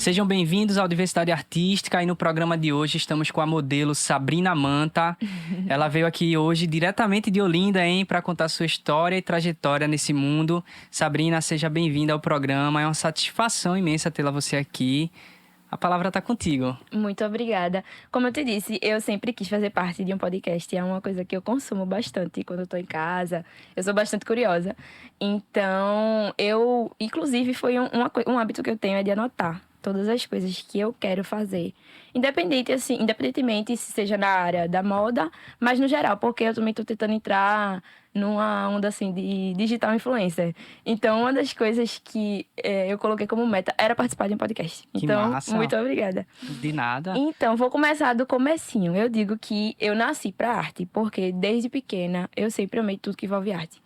Sejam bem-vindos ao Diversidade Artística e no programa de hoje estamos com a modelo Sabrina Manta. Ela veio aqui hoje diretamente de Olinda, para contar sua história e trajetória nesse mundo. Sabrina, seja bem-vinda ao programa. É uma satisfação imensa tê-la você aqui. A palavra está contigo. Muito obrigada. Como eu te disse, eu sempre quis fazer parte de um podcast. É uma coisa que eu consumo bastante quando eu tô em casa. Eu sou bastante curiosa. Então, inclusive, foi um hábito que eu tenho é de anotar todas as coisas que eu quero fazer. Independentemente se seja na área da moda, mas no geral, porque eu também tô tentando entrar numa onda, assim, de digital influencer. Então, uma das coisas que eu coloquei como meta era participar de um podcast. Que Então, massa. muito obrigada. De nada. Então, vou começar do comecinho. Eu digo que eu nasci pra arte, porque desde pequena eu sempre amei tudo que envolve arte.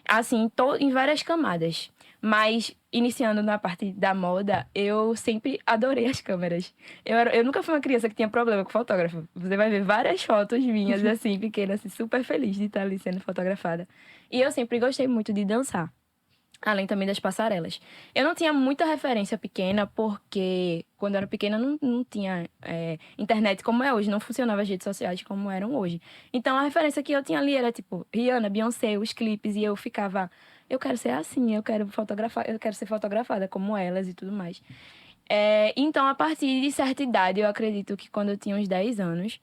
Assim, em várias camadas. Mas, iniciando na parte da moda, eu sempre adorei as câmeras. Eu nunca fui uma criança que tinha problema com fotógrafo. Você vai ver várias fotos minhas, assim, pequenas, assim, super feliz de estar ali sendo fotografada. E eu sempre gostei muito de dançar. Além também das passarelas. Eu não tinha muita referência pequena, porque quando eu era pequena não tinha internet como é hoje, não funcionava as redes sociais como eram hoje. Então a referência que eu tinha ali era tipo Rihanna, Beyoncé, os clipes, e eu ficava, eu quero ser assim, eu quero fotografar, eu quero ser fotografada como elas e tudo mais. Então, a partir de certa idade, eu acredito que quando eu tinha uns 10 anos,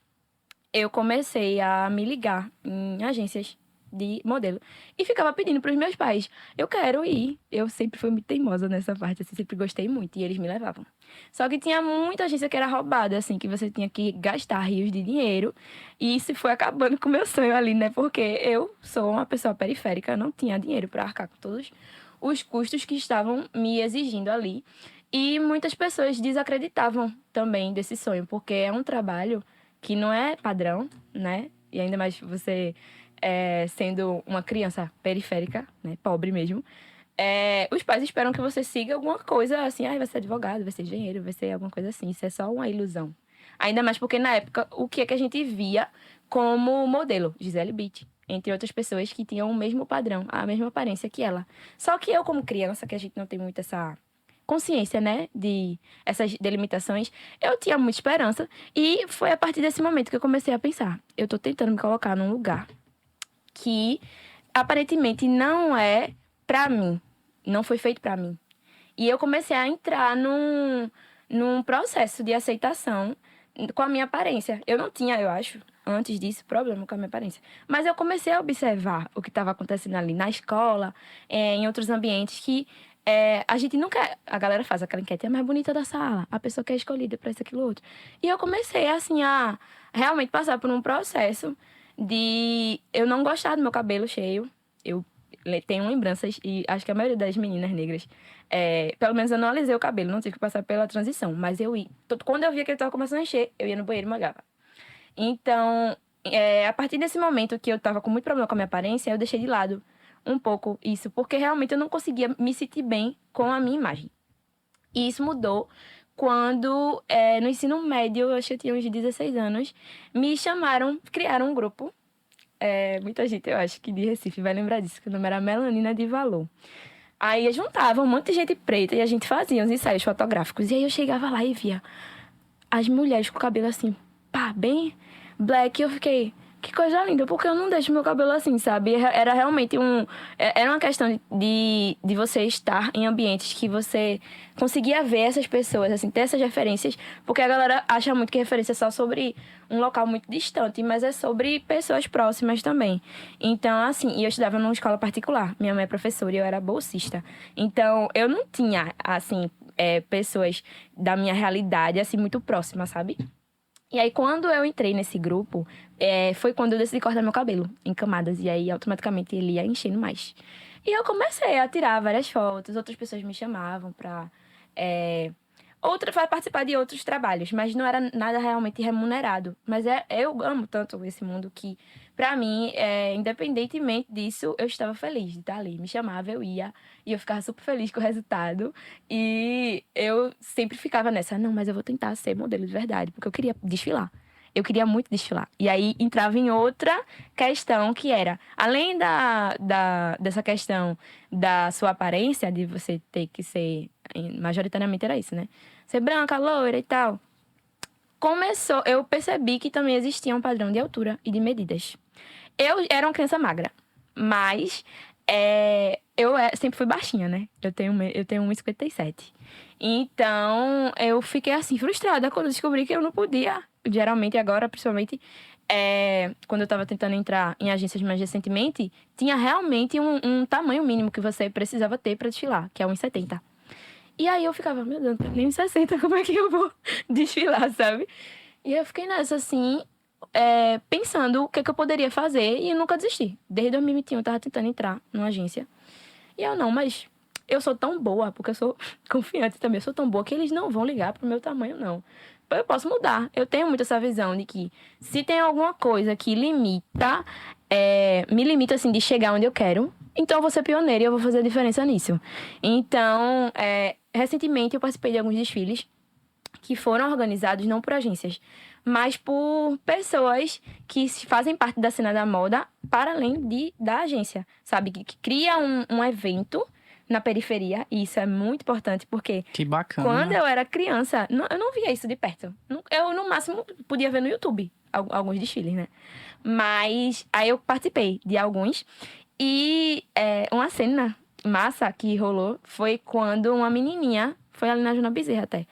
eu comecei a me ligar em agências de modelo. E ficava pedindo para os meus pais, eu quero ir. Eu sempre fui muito teimosa nessa parte, assim, sempre gostei muito. E eles me levavam. Só que tinha muita agência que era roubada, assim, que você tinha que gastar rios de dinheiro. E isso foi acabando com o meu sonho ali, né? Porque eu sou uma pessoa periférica, não tinha dinheiro para arcar com todos os custos que estavam me exigindo ali. E muitas pessoas desacreditavam também desse sonho, porque é um trabalho que não é padrão, né? E ainda mais você sendo uma criança periférica, né? Pobre mesmo. Os pais esperam que você siga alguma coisa assim, vai ser advogado, vai ser engenheiro, vai ser alguma coisa assim. Isso é só uma ilusão. Ainda mais porque na época, o que é que a gente via como modelo? Gisele Bündchen, entre outras pessoas que tinham o mesmo padrão, a mesma aparência que ela. Só que eu, como criança, que a gente não tem muito essa consciência, né, de essas delimitações, eu tinha muita esperança e foi a partir desse momento que eu comecei a pensar, eu tô tentando me colocar num lugar que aparentemente não é pra mim, não foi feito pra mim. E eu comecei a entrar num processo de aceitação com a minha aparência. Eu não tinha, eu acho, antes disso, problema com a minha aparência. Mas eu comecei a observar o que estava acontecendo ali na escola, em outros ambientes que a gente nunca... A galera faz aquela enquete, é a mais bonita da sala, a pessoa que é escolhida para isso, aquilo, outro. E eu comecei, assim, a realmente passar por um processo de eu não gostar do meu cabelo cheio. Eu tenho lembranças, e acho que a maioria das meninas negras, pelo menos eu não alisei o cabelo, não tive que passar pela transição, mas eu ia. Quando eu via que ele estava começando a encher, eu ia no banheiro e molhava. Então, a partir desse momento que eu estava com muito problema com a minha aparência, eu deixei de lado um pouco isso, porque realmente eu não conseguia me sentir bem com a minha imagem. E isso mudou quando, no ensino médio, eu acho que eu tinha uns 16 anos, me chamaram, criaram um grupo. Muita gente, eu acho que de Recife vai lembrar disso, que o nome era Melanina de Valor. Aí juntava um monte de gente preta e a gente fazia uns ensaios fotográficos. E aí eu chegava lá e via as mulheres com o cabelo assim, pá, bem black. E eu fiquei, que coisa linda, porque eu não deixo meu cabelo assim, sabe? Era realmente era uma questão de você estar em ambientes que você conseguia ver essas pessoas, assim, ter essas referências, porque a galera acha muito que referência é só sobre um local muito distante, mas é sobre pessoas próximas também. Então, assim, e eu estudava numa escola particular. Minha mãe é professora e eu era bolsista. Então, eu não tinha, assim, pessoas da minha realidade, assim, muito próximas, sabe? E aí, quando eu entrei nesse grupo, foi quando eu decidi cortar meu cabelo em camadas. E aí, automaticamente, ele ia enchendo mais. E eu comecei a tirar várias fotos. Outras pessoas me chamavam pra participar de outros trabalhos. Mas não era nada realmente remunerado. Mas eu amo tanto esse mundo que, pra mim, independentemente disso, eu estava feliz de estar ali. Me chamava, eu ia. E eu ficava super feliz com o resultado. E eu sempre ficava nessa, não, mas eu vou tentar ser modelo de verdade, porque eu queria desfilar. Eu queria muito desfilar. E aí entrava em outra questão que era, além dessa questão da sua aparência, de você ter que ser, majoritariamente era isso, né? ser branca, loira e tal. Eu percebi que também existia um padrão de altura e de medidas. Eu era uma criança magra, mas sempre fui baixinha, né? Eu tenho 1,57. Então, eu fiquei assim, frustrada quando descobri que eu não podia. Geralmente, agora, principalmente, quando eu tava tentando entrar em agências mais recentemente, tinha realmente um tamanho mínimo que você precisava ter pra desfilar, que é 1,70. E aí eu ficava, meu Deus, nem 1,60, como é que eu vou desfilar, sabe? E eu fiquei nessa, assim, pensando o que eu poderia fazer e nunca desisti. Desde 2021 eu tava tentando entrar numa agência. E eu não, mas eu sou tão boa, porque eu sou confiante também, eu sou tão boa que eles não vão ligar pro meu tamanho, não. Eu posso mudar. Eu tenho muito essa visão de que se tem alguma coisa que me limita, assim, de chegar onde eu quero, então eu vou ser pioneira e eu vou fazer a diferença nisso. Então, recentemente eu participei de alguns desfiles que foram organizados não por agências, mas por pessoas que fazem parte da cena da moda para além da agência, sabe? Que cria um evento na periferia, e isso é muito importante, porque Que bacana. quando eu era criança, eu não via isso de perto. Eu, no máximo, podia ver no YouTube alguns desfiles, né? Mas aí eu participei de alguns, e uma cena massa que rolou foi quando uma menininha, foi ali na Juna Bezerra até,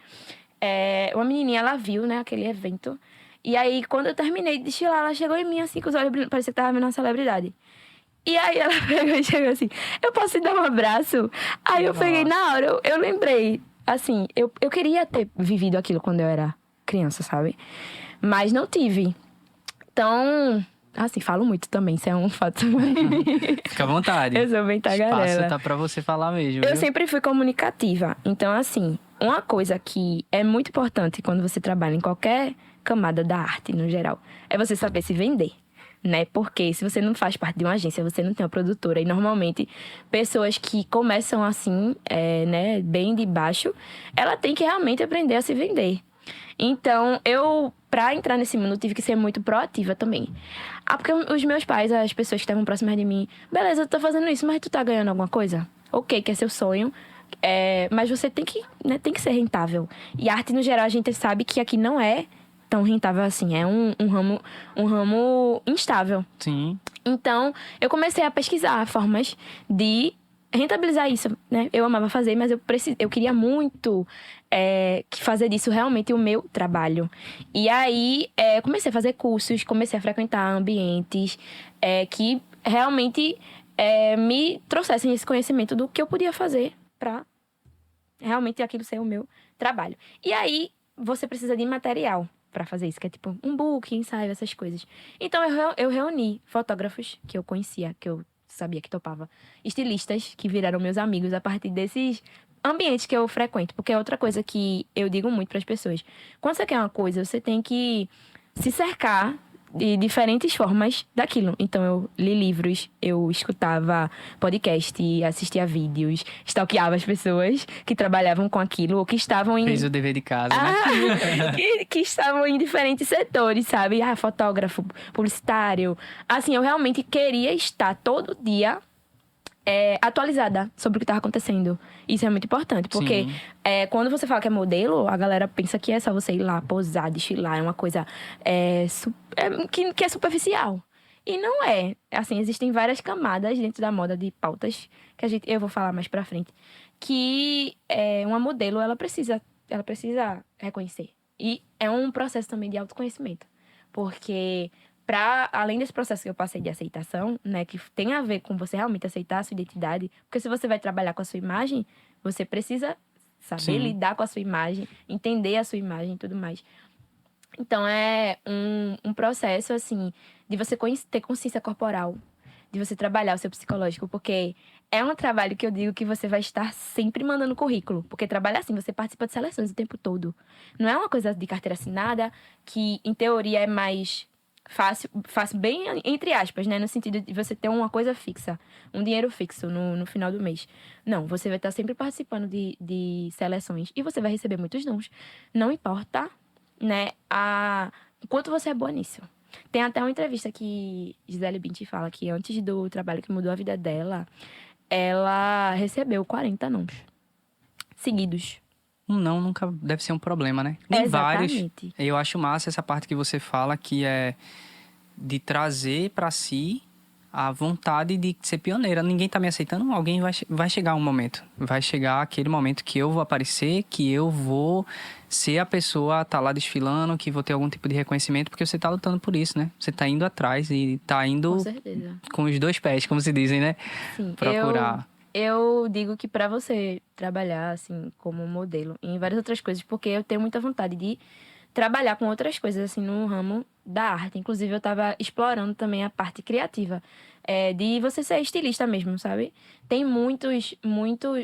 uma menininha, ela viu, né, aquele evento. E aí, quando eu terminei de desfilar, ela chegou em mim, assim, com os olhos brilhando, parecia que tava vendo uma celebridade. E aí, ela pegou e chegou assim, eu posso te dar um abraço? Aí eu peguei, na hora, eu lembrei, assim, eu queria ter vivido aquilo quando eu era criança, sabe? Mas não tive. Então, assim, falo muito também, isso é um fato. Fica à vontade. Eu sou bem tagarela. Espaço tá pra você falar mesmo, Eu viu? sempre fui comunicativa. Então, assim, uma coisa que é muito importante quando você trabalha em qualquer camada da arte, no geral, é você saber se vender, né? Porque se você não faz parte de uma agência, você não tem uma produtora. E, normalmente, pessoas que começam assim, né, bem de baixo, ela tem que realmente aprender a se vender. Então, pra entrar nesse mundo, tive que ser muito proativa também. Porque os meus pais, as pessoas que estavam próximas de mim, beleza, tu tá fazendo isso, mas tu tá ganhando alguma coisa? Ok, que é seu sonho. Mas você tem que, né, tem que ser rentável. E arte, no geral, a gente sabe que aqui não é tão rentável assim. É um ramo instável. Sim. Então, eu comecei a pesquisar formas de rentabilizar isso, né? Eu amava fazer, mas eu queria muito fazer disso realmente o meu trabalho. E aí, comecei a fazer cursos, comecei a frequentar ambientes que realmente me trouxessem esse conhecimento do que eu podia fazer para realmente aquilo ser o meu trabalho. E aí, você precisa de material para fazer isso, que é tipo um book, ensaio, essas coisas. Então, eu reuni fotógrafos que eu conhecia, que eu sabia que topava, estilistas que viraram meus amigos a partir desses ambientes que eu frequento. Porque é outra coisa que eu digo muito para as pessoas. Quando você quer uma coisa, você tem que se cercar de diferentes formas daquilo. Então, eu li livros, eu escutava podcast, assistia vídeos, stalkeava as pessoas que trabalhavam com aquilo ou que estavam em... Fez o dever de casa, né? que estavam em diferentes setores, sabe? Fotógrafo, publicitário. Assim, eu realmente queria estar todo dia atualizada sobre o que estava acontecendo. Isso é muito importante, porque quando você fala que é modelo, a galera pensa que é só você ir lá, posar, desfilar, é uma coisa que é superficial. E não é. Assim, existem várias camadas dentro da moda de pautas, que eu vou falar mais pra frente, que uma modelo, ela precisa reconhecer. E é um processo também de autoconhecimento. Porque além desse processo que eu passei de aceitação, né, que tem a ver com você realmente aceitar a sua identidade, porque se você vai trabalhar com a sua imagem, você precisa saber lidar com a sua imagem, entender a sua imagem e tudo mais. Então, é um processo, assim, de você ter consciência corporal, de você trabalhar o seu psicológico, porque é um trabalho que eu digo que você vai estar sempre mandando currículo, porque trabalha assim, você participa de seleções o tempo todo. Não é uma coisa de carteira assinada, que em teoria é mais fácil bem entre aspas, né? No sentido de você ter uma coisa fixa, um dinheiro fixo no final do mês. Não, você vai estar sempre participando de seleções e você vai receber muitos nãos. Não importa, né, o quanto você é boa nisso. Tem até uma entrevista que Gisele Bündchen fala que antes do trabalho que mudou a vida dela, ela recebeu 40 nãos seguidos. um não nunca deve ser um problema, né? Nem vários. Exatamente. Eu acho massa essa parte que você fala, que é de trazer pra si a vontade de ser pioneira. Ninguém tá me aceitando, alguém vai chegar um momento. Vai chegar aquele momento que eu vou aparecer, que eu vou ser a pessoa a tá lá desfilando, que vou ter algum tipo de reconhecimento, porque você tá lutando por isso, né? Você tá indo atrás e tá indo Com certeza. com os dois pés, como se dizem, né? Sim, Procurar. eu digo que para você trabalhar assim como modelo e em várias outras coisas, porque eu tenho muita vontade de trabalhar com outras coisas assim no ramo da arte. Inclusive eu estava explorando também a parte criativa, de você ser estilista mesmo, sabe? Tem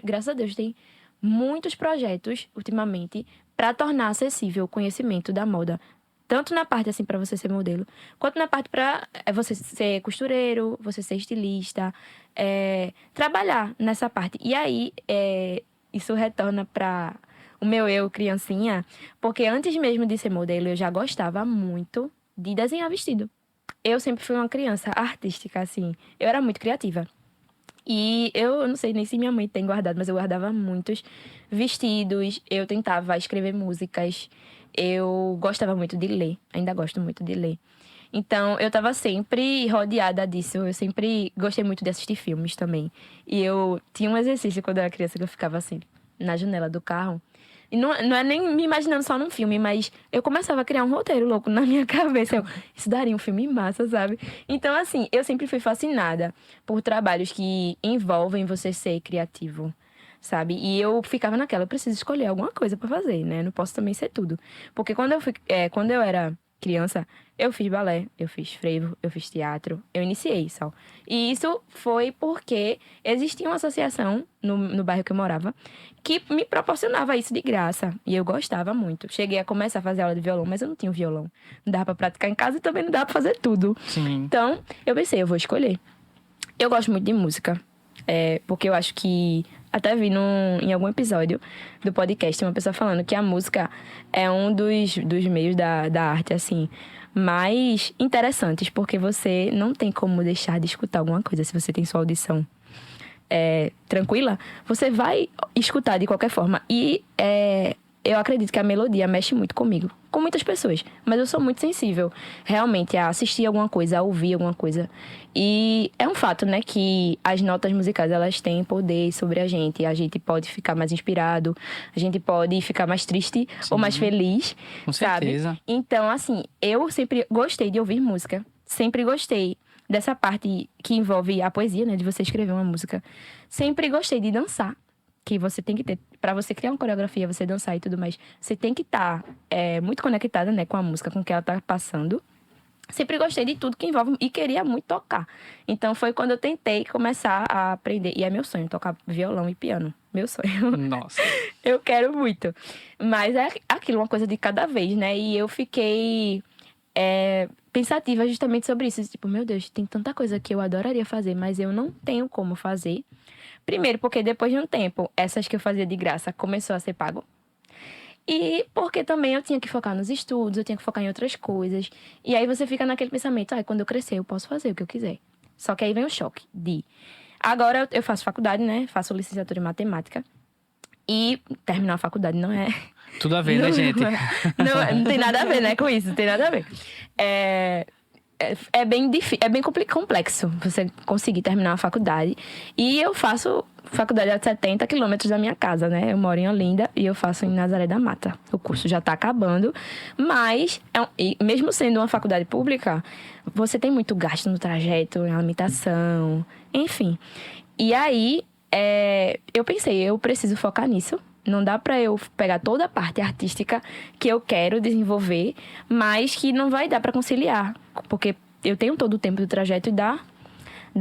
graças a Deus, tem muitos projetos ultimamente para tornar acessível o conhecimento da moda. Tanto na parte assim para você ser modelo, quanto na parte para você ser costureiro, você ser estilista, trabalhar nessa parte. E aí, isso retorna para o meu eu criancinha, porque antes mesmo de ser modelo, eu já gostava muito de desenhar vestido. Eu sempre fui uma criança artística, assim. Eu era muito criativa. E eu não sei nem se minha mãe tem guardado, mas eu guardava muitos vestidos. Eu tentava escrever músicas. Eu gostava muito de ler. Ainda gosto muito de ler. Então, eu tava sempre rodeada disso. Eu sempre gostei muito de assistir filmes também. E eu tinha um exercício quando eu era criança que eu ficava assim, na janela do carro. E não é nem me imaginando só num filme, mas eu começava a criar um roteiro louco na minha cabeça. Isso daria um filme massa, sabe? Então, assim, eu sempre fui fascinada por trabalhos que envolvem você ser criativo, sabe? E eu ficava naquela, eu preciso escolher alguma coisa pra fazer, né? Não posso também ser tudo. Porque quando eu era criança, eu fiz balé, eu fiz frevo, eu fiz teatro, eu iniciei só. E isso foi porque existia uma associação no bairro que eu morava que me proporcionava isso de graça. E eu gostava muito. Cheguei a começar a fazer aula de violão, mas eu não tinha um violão. Não dava pra praticar em casa e também não dava pra fazer tudo. Sim. Então, eu pensei, eu vou escolher. Eu gosto muito de música, porque eu acho que até vi em algum episódio do podcast uma pessoa falando que a música é um dos meios da arte, assim, mais interessantes, porque você não tem como deixar de escutar alguma coisa se você tem sua audição tranquila, você vai escutar de qualquer forma. E eu acredito que a melodia mexe muito comigo, com muitas pessoas, mas eu sou muito sensível realmente a assistir alguma coisa, a ouvir alguma coisa. E é um fato, né, que as notas musicais, elas têm poder sobre a gente pode ficar mais inspirado, a gente pode ficar mais triste ou mais feliz, Com sabe? certeza. Então, assim, eu sempre gostei de ouvir música, sempre gostei dessa parte que envolve a poesia, né, de você escrever uma música. Sempre gostei de dançar, que você tem que ter, para você criar uma coreografia, você dançar e tudo mais, você tem que estar muito conectada, né, com a música, com o que ela tá passando. Sempre gostei de tudo que envolve e queria muito tocar. Então foi quando eu tentei começar a aprender. E é meu sonho, tocar violão e piano. Meu sonho. Nossa. Eu quero muito. Mas é aquilo, uma coisa de cada vez, né? E eu fiquei pensativa justamente sobre isso. Tipo, meu Deus, tem tanta coisa que eu adoraria fazer, mas eu não tenho como fazer. Primeiro, porque depois de um tempo, essas que eu fazia de graça começou a ser pago. E porque também eu tinha que focar nos estudos, eu tinha que focar em outras coisas. E aí você fica naquele pensamento, quando eu crescer eu posso fazer o que eu quiser. Só que aí vem o choque de... Agora eu faço faculdade, né? Faço licenciatura em matemática. E terminar a faculdade não é... Tudo a ver, né, gente? Não tem nada a ver, né, com isso. Não tem nada a ver. É bem difícil, é bem complexo você conseguir terminar a faculdade. E eu faço faculdade a 70 quilômetros da minha casa, né? Eu moro em Olinda e eu faço em Nazaré da Mata. O curso já tá acabando, mas mesmo sendo uma faculdade pública, você tem muito gasto no trajeto, em alimentação, enfim. E aí, eu pensei, eu preciso focar nisso. Não dá pra eu pegar toda a parte artística que eu quero desenvolver, mas que não vai dar pra conciliar. Porque eu tenho todo o tempo do trajeto e da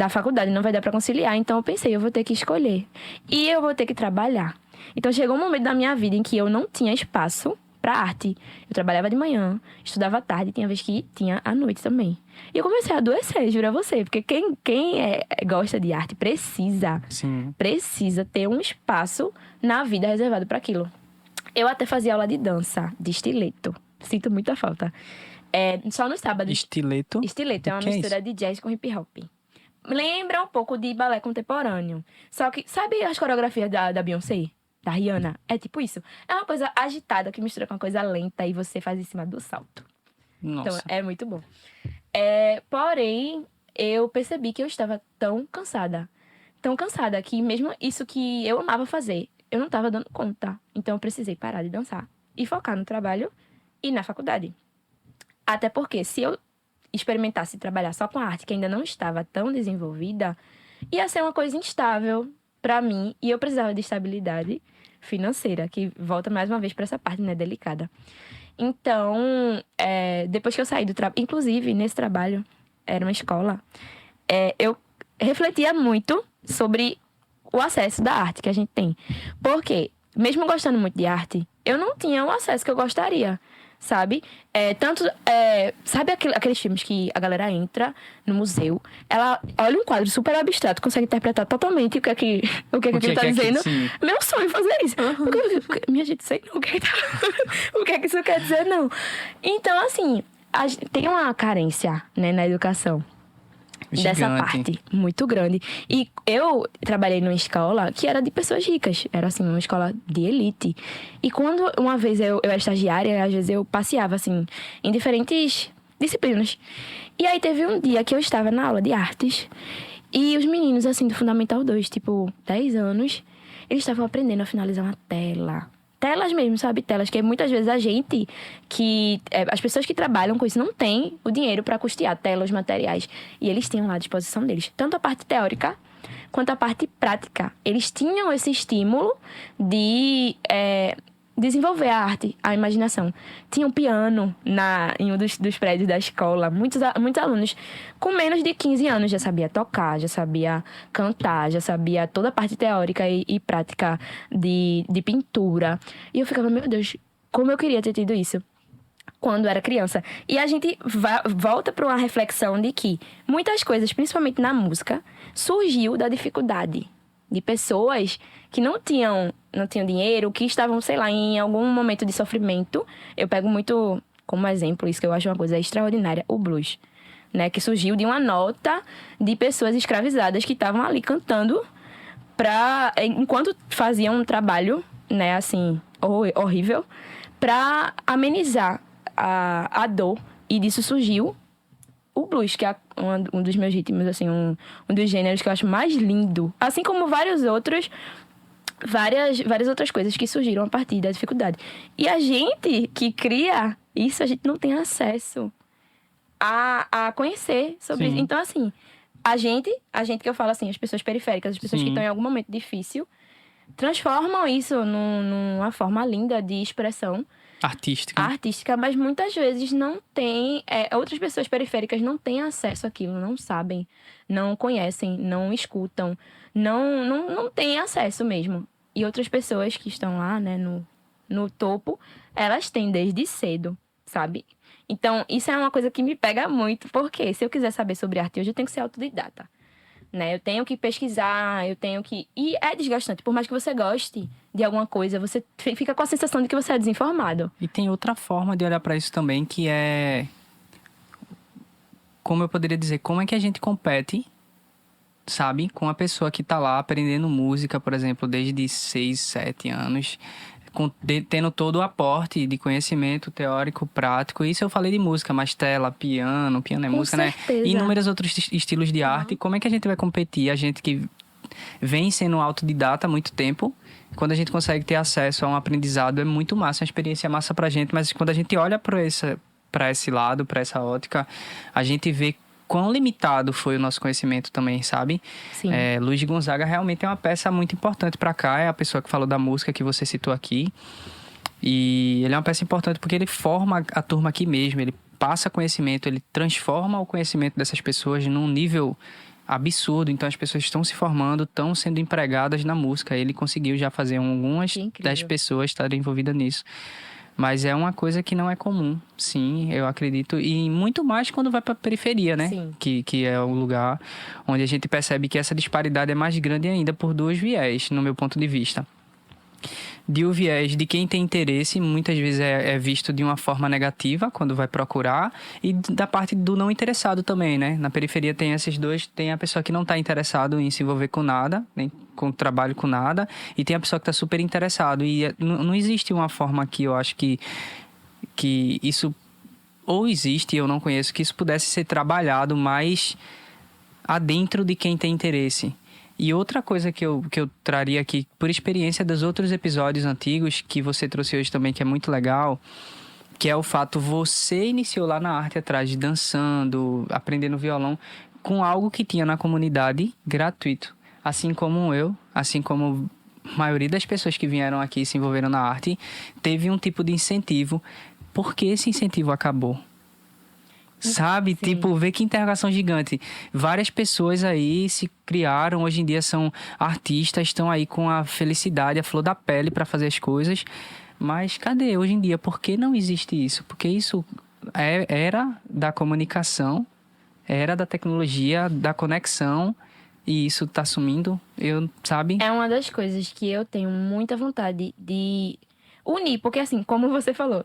faculdade, não vai dar pra conciliar. Então eu pensei, eu vou ter que escolher. E eu vou ter que trabalhar. Então chegou um momento da minha vida em que eu não tinha espaço pra arte. Eu trabalhava de manhã, estudava à tarde, tinha vez que tinha à noite também. E eu comecei a adoecer, juro a você. Porque quem gosta de arte precisa ter um espaço na vida reservado para aquilo. Eu até fazia aula de dança, de estileto. Sinto muita falta. Só no sábado. Estileto? Estileto é uma mistura de jazz com hip hop. Lembra um pouco de balé contemporâneo. Só que, sabe as coreografias da Beyoncé? da Rihanna. É tipo isso. É uma coisa agitada que mistura com uma coisa lenta e você faz em cima do salto. Nossa. Então, é muito bom. Porém, eu percebi que eu estava tão cansada que mesmo isso que eu amava fazer, eu não estava dando conta. Então, eu precisei parar de dançar e focar no trabalho e na faculdade. Até porque, se eu experimentasse trabalhar só com a arte, que ainda não estava tão desenvolvida, ia ser uma coisa instável para mim e eu precisava de estabilidade financeira, que volta mais uma vez para essa parte, né, delicada. Então, depois que eu saí do trabalho, inclusive nesse trabalho, era uma escola, eu refletia muito sobre o acesso da arte que a gente tem. Porque, mesmo gostando muito de arte, eu não tinha o acesso que eu gostaria, sabe? Sabe aqueles filmes que a galera entra no museu, ela olha um quadro super abstrato, consegue interpretar totalmente o que aquilo tá dizendo. Sim. Meu sonho é fazer isso. Minha gente, sei não o que o que é que isso quer dizer, não. Então, assim, tem uma carência, né, na educação. Dessa Gigante. parte muito grande. E eu trabalhei numa escola que era de pessoas ricas. Era, assim, uma escola de elite. E quando uma vez eu era estagiária, às vezes eu passeava, assim, em diferentes disciplinas. E aí teve um dia que eu estava na aula de artes. E os meninos, assim, do Fundamental 2, tipo, 10 anos, eles estavam aprendendo a finalizar uma tela. Telas mesmo, sabe? Telas que muitas vezes a gente, as pessoas que trabalham com isso não têm o dinheiro para custear telas, materiais. E eles tinham lá à disposição deles. Tanto a parte teórica quanto a parte prática. Eles tinham esse estímulo de desenvolver a arte, a imaginação. Tinha um piano em um dos prédios da escola. Muitos alunos com menos de 15 anos já sabia tocar, já sabia cantar, já sabia toda a parte teórica e prática de pintura. E eu ficava, meu Deus, como eu queria ter tido isso quando era criança. E a gente volta para uma reflexão de que muitas coisas, principalmente na música, surgiu da dificuldade de pessoas que não tinham dinheiro, que estavam, sei lá, em algum momento de sofrimento. Eu pego muito como exemplo isso, que eu acho uma coisa extraordinária, o blues, né? Que surgiu de uma nota de pessoas escravizadas que estavam ali cantando enquanto faziam um trabalho, né, assim, horrível, para amenizar a dor. E disso surgiu o blues, que é um dos meus ritmos, assim, um dos gêneros que eu acho mais lindo. Assim como várias outras coisas que surgiram a partir da dificuldade. E a gente que cria isso, a gente não tem acesso a conhecer sobre isso. Então, assim, a gente que eu falo assim, as pessoas periféricas, as pessoas que estão em algum momento difícil, transformam isso numa forma linda de expressão artística, mas muitas vezes não tem, outras pessoas periféricas não têm acesso àquilo, não sabem, não conhecem, não escutam, não têm acesso mesmo. E outras pessoas que estão lá, né, no topo, elas têm desde cedo, sabe? Então, isso é uma coisa que me pega muito, porque se eu quiser saber sobre arte hoje, eu tenho que ser autodidata. Né? Eu tenho que pesquisar, E é desgastante. Por mais que você goste de alguma coisa, você fica com a sensação de que você é desinformado. E tem outra forma de olhar para isso também, que é... Como eu poderia dizer? Como é que a gente compete, sabe? Com a pessoa que tá lá aprendendo música, por exemplo, desde 6, 7 anos... tendo todo o aporte de conhecimento teórico, prático. Isso eu falei de música, mas tela, piano é música, certeza. Né? E inúmeros outros estilos de arte. Como é que a gente vai competir? A gente que vem sendo autodidata há muito tempo, quando a gente consegue ter acesso a um aprendizado, é muito massa, uma experiência massa pra gente, mas quando a gente olha para esse lado, para essa ótica, a gente vê quão limitado foi o nosso conhecimento também, sabe? Sim. Luiz de Gonzaga realmente é uma peça muito importante para cá, é a pessoa que falou da música que você citou aqui. E ele é uma peça importante porque ele forma a turma aqui mesmo, ele passa conhecimento, ele transforma o conhecimento dessas pessoas num nível absurdo. Então as pessoas estão se formando, estão sendo empregadas na música. Ele conseguiu já fazer algumas das pessoas estarem envolvidas nisso. Mas é uma coisa que não é comum, sim, eu acredito. E muito mais quando vai para a periferia, né? Sim. Que é o lugar onde a gente percebe que essa disparidade é mais grande ainda por dois viés, no meu ponto de vista. de o viés de quem tem interesse, muitas vezes é visto de uma forma negativa quando vai procurar, e da parte do não interessado também, né? Na periferia tem esses dois, tem a pessoa que não está interessado em se envolver com nada, nem com trabalho com nada, e tem a pessoa que está super interessado. E não existe uma forma que eu acho que isso, ou existe, eu não conheço, que isso pudesse ser trabalhado mais adentro de quem tem interesse. E outra coisa que eu traria aqui, por experiência dos outros episódios antigos que você trouxe hoje também, que é muito legal, que é o fato, você iniciou lá na arte atrás, dançando, aprendendo violão, com algo que tinha na comunidade gratuito. Assim como eu, assim como a maioria das pessoas que vieram aqui e se envolveram na arte, teve um tipo de incentivo. Por que esse incentivo acabou? Sabe? Sim. Tipo, vê que interrogação gigante. Várias pessoas aí se criaram, hoje em dia são artistas, estão aí com a felicidade, a flor da pele para fazer as coisas. Mas cadê hoje em dia? Por que não existe isso? Porque isso era da comunicação, era da tecnologia, da conexão, e isso tá sumindo, sabe? É uma das coisas que eu tenho muita vontade de unir, porque assim, como você falou,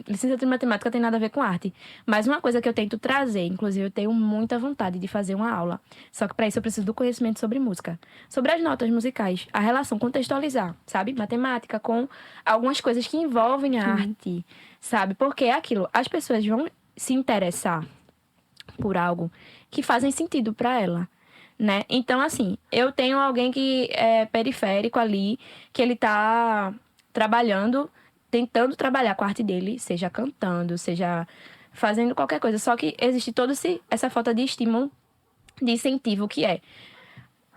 licenciatura em matemática tem nada a ver com arte. Mas uma coisa que eu tento trazer, inclusive eu tenho muita vontade de fazer uma aula. Só que para isso eu preciso do conhecimento sobre música. Sobre as notas musicais, a relação, contextualizar, sabe? Matemática com algumas coisas que envolvem a arte, sabe? Porque é aquilo, as pessoas vão se interessar por algo que fazem sentido para ela. Né? Então, assim, eu tenho alguém que é periférico ali, que ele tá trabalhando, tentando trabalhar com a arte dele, seja cantando, seja fazendo qualquer coisa. Só que existe toda essa falta de estímulo, de incentivo que é.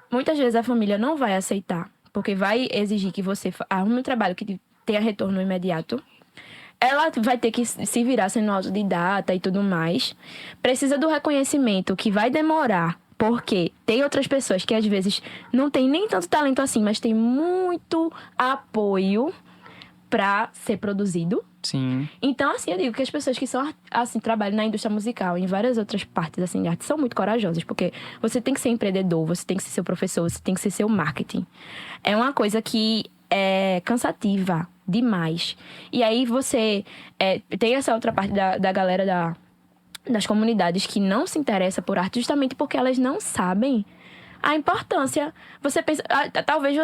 Muitas vezes a família não vai aceitar, porque vai exigir que você arrume um trabalho que tenha retorno imediato. Ela vai ter que se virar sendo autodidata e tudo mais. Precisa do reconhecimento, que vai demorar. Porque tem outras pessoas que às vezes não tem nem tanto talento assim, mas tem muito apoio para ser produzido. Sim. Então, assim, eu digo que as pessoas que são, assim, trabalham na indústria musical, em várias outras partes, assim, de arte, são muito corajosas. Porque você tem que ser empreendedor, você tem que ser seu professor, você tem que ser seu marketing. É uma coisa que é cansativa demais. E aí você tem essa outra parte da galera das comunidades que não se interessa por arte justamente porque elas não sabem a importância. Você pensa, talvez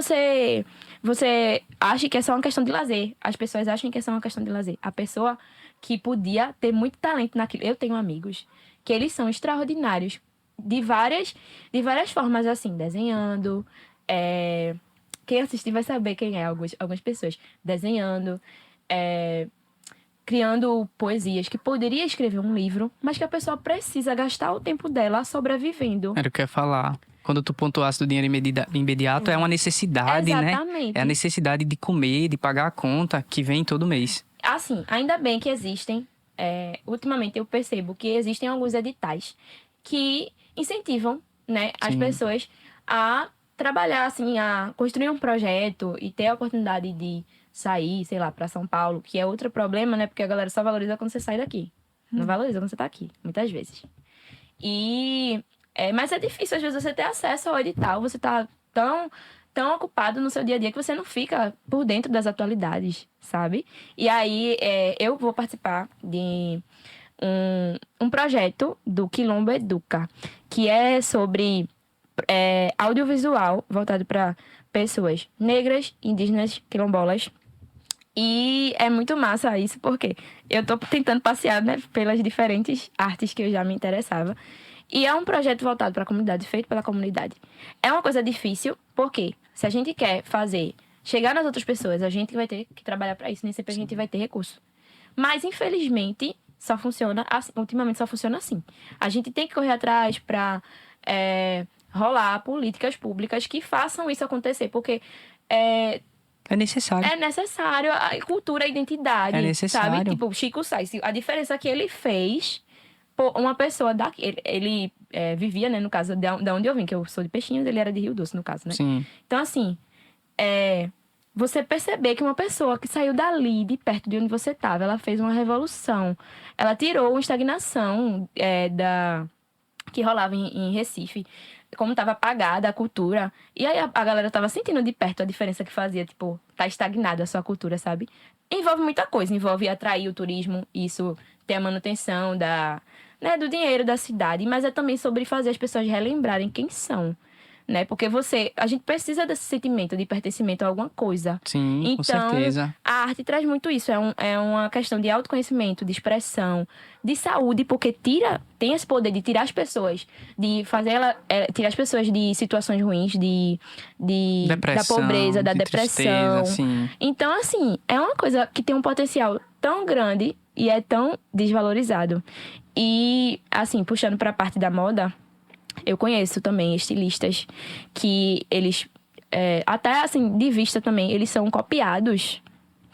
você ache que é só uma questão de lazer. As pessoas acham que é só uma questão de lazer. A pessoa que podia ter muito talento naquilo. Eu tenho amigos que eles são extraordinários de várias formas, assim, desenhando. Quem assistir vai saber quem é, algumas pessoas. Desenhando, criando poesias, que poderia escrever um livro, mas que a pessoa precisa gastar o tempo dela sobrevivendo. Era o que eu ia falar. Quando tu pontuasse do dinheiro imediato, é uma necessidade, Exatamente. né? É a necessidade de comer, de pagar a conta, que vem todo mês. Assim, ainda bem que existem, ultimamente eu percebo que existem alguns editais que incentivam, né, as Sim. pessoas a trabalhar, assim, a construir um projeto e ter a oportunidade de sair, sei lá, para São Paulo, que é outro problema, né? Porque a galera só valoriza quando você sai daqui. Não valoriza quando você tá aqui, muitas vezes. Mas é difícil, às vezes, você ter acesso ao edital. Você tá tão ocupado no seu dia a dia que você não fica por dentro das atualidades, sabe? E aí, eu vou participar de um projeto do Quilombo Educa, que é sobre audiovisual voltado para pessoas negras, indígenas, quilombolas. E é muito massa isso, porque eu tô tentando passear, né, pelas diferentes artes que eu já me interessava. E é um projeto voltado para a comunidade, feito pela comunidade. É uma coisa difícil, porque se a gente quer chegar nas outras pessoas, a gente vai ter que trabalhar para isso, nem sempre a gente vai ter recurso. Mas, infelizmente, só funciona assim, ultimamente só funciona assim. A gente tem que correr atrás para rolar políticas públicas que façam isso acontecer, porque É necessário. é necessário a cultura, a identidade. É necessário. Sabe? Tipo, Chico Sainz, a diferença que ele fez, uma pessoa daqui. Ele vivia, né, no caso, da onde eu vim, que eu sou de Peixinhos, ele era de Rio Doce, no caso, né? Sim. Então, assim, você perceber que uma pessoa que saiu dali, de perto de onde você estava, ela fez uma revolução. Ela tirou uma estagnação que rolava em Recife. como tava apagada a cultura. E aí a galera tava sentindo de perto a diferença que fazia, tipo, tá estagnada a sua cultura, sabe? Envolve muita coisa, envolve atrair o turismo, isso ter a manutenção do dinheiro da cidade, mas é também sobre fazer as pessoas relembrarem quem são, né? Porque a gente precisa desse sentimento de pertencimento a alguma coisa. Sim, com Então, certeza. a arte traz muito isso. É uma questão de autoconhecimento, de expressão, de saúde, porque tem esse poder de tirar as pessoas, de fazer tirar as pessoas de situações ruins, da Depressão, pobreza, da de depressão. tristeza, sim. Então, assim, é uma coisa que tem um potencial tão grande e é tão desvalorizado. E, assim, puxando para a parte da moda, eu conheço também estilistas que eles, até assim, de vista também, eles são copiados,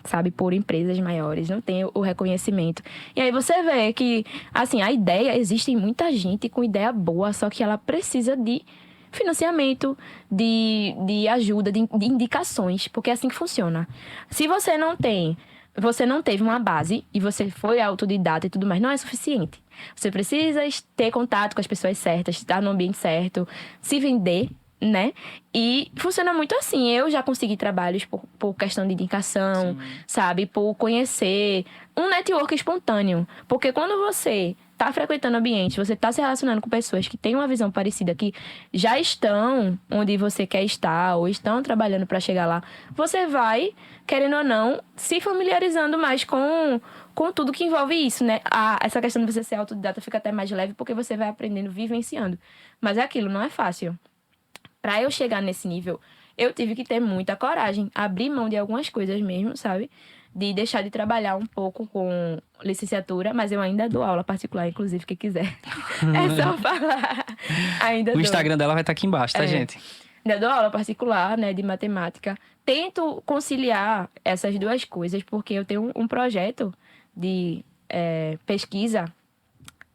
sabe, por empresas maiores, não tem o reconhecimento. E aí você vê que, assim, a ideia, existe muita gente com ideia boa, só que ela precisa de financiamento, de ajuda, de indicações, porque é assim que funciona. Se você não teve uma base e você foi autodidata e tudo mais, não é suficiente. Você precisa ter contato com as pessoas certas, estar no ambiente certo, se vender, né? E funciona muito assim. Eu já consegui trabalhos por questão de indicação, sabe? Por conhecer um network espontâneo. Porque quando você tá frequentando ambientes, você tá se relacionando com pessoas que têm uma visão parecida, que já estão onde você quer estar, ou estão trabalhando para chegar lá, você vai, querendo ou não, se familiarizando mais com tudo que envolve isso, né? Essa questão de você ser autodidata fica até mais leve, porque você vai aprendendo, vivenciando. Mas é aquilo, não é fácil. Para eu chegar nesse nível, eu tive que ter muita coragem, abrir mão de algumas coisas mesmo, sabe? De deixar de trabalhar um pouco com licenciatura, mas eu ainda dou aula particular, inclusive, quem quiser. É só falar. Ainda O dou. Instagram dela vai estar aqui embaixo, tá, gente? Ainda dou aula particular, né, de matemática. Tento conciliar essas duas coisas, porque eu tenho um projeto de pesquisa,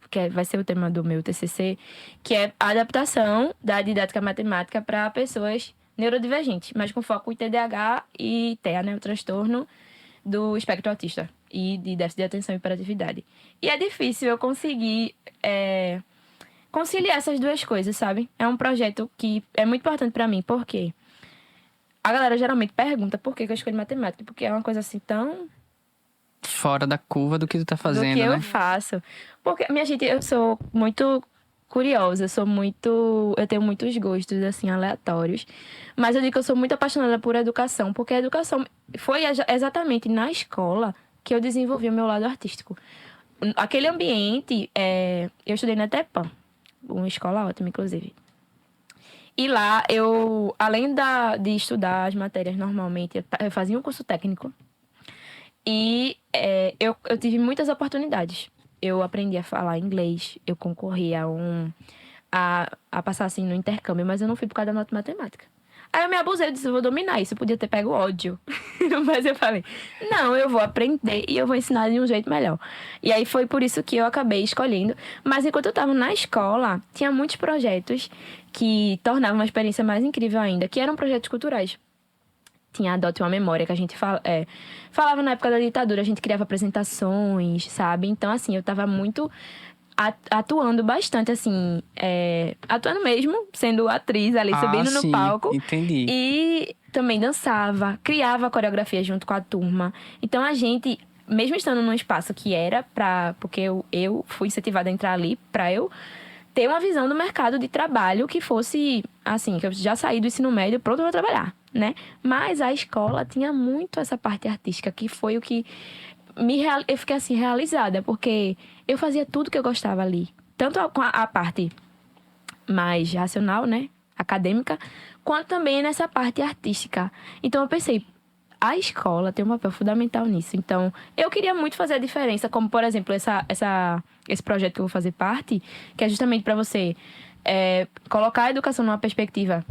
que vai ser o tema do meu TCC, que é a adaptação da didática matemática para pessoas neurodivergentes, mas com foco em TDAH e TEA, né, o transtorno do espectro autista e de déficit de atenção e hiperatividade. E é difícil eu conseguir conciliar essas duas coisas, sabe? É um projeto que é muito importante para mim, porque a galera geralmente pergunta por que eu escolhi matemática, porque é uma coisa assim tão Fora da curva do que tu tá fazendo, do que né? eu faço. Porque, minha gente, eu sou muito curiosa, eu tenho muitos gostos, assim, aleatórios. Mas eu digo que eu sou muito apaixonada por educação, porque a educação foi exatamente na escola que eu desenvolvi o meu lado artístico. Aquele ambiente, eu estudei na TEPAM, uma escola ótima, inclusive. E lá, além de estudar as matérias normalmente, eu fazia um curso técnico. E eu tive muitas oportunidades. Eu aprendi a falar inglês, eu concorri a passar assim no intercâmbio, mas eu não fui por causa da nota matemática. Aí eu me abusei, eu disse, eu vou dominar isso. Eu podia ter pego ódio. Mas eu falei, não, eu vou aprender e eu vou ensinar de um jeito melhor. E aí foi por isso que eu acabei escolhendo. Mas enquanto eu estava na escola, tinha muitos projetos que tornavam uma experiência mais incrível ainda, que eram projetos culturais. Tinha Adote uma Memória, que a gente falava na época da ditadura, a gente criava apresentações, sabe? Então, assim, eu tava muito atuando bastante, assim, atuando mesmo, sendo atriz ali, subindo no sim, palco. Entendi. E também dançava, criava coreografia junto com a turma. Então, a gente, mesmo estando num espaço que era porque eu fui incentivada a entrar ali, pra eu ter uma visão do mercado de trabalho que fosse, assim, que eu já saí do ensino médio pronto pra trabalhar, né? Mas a escola tinha muito essa parte artística, que foi o que eu fiquei, assim, realizada, porque eu fazia tudo que eu gostava ali. Tanto a parte mais racional, né? Acadêmica, quanto também nessa parte artística. Então, eu pensei, a escola tem um papel fundamental nisso. Então, eu queria muito fazer a diferença, como, por exemplo, esse projeto que eu vou fazer parte, que é justamente para você colocar a educação numa perspectiva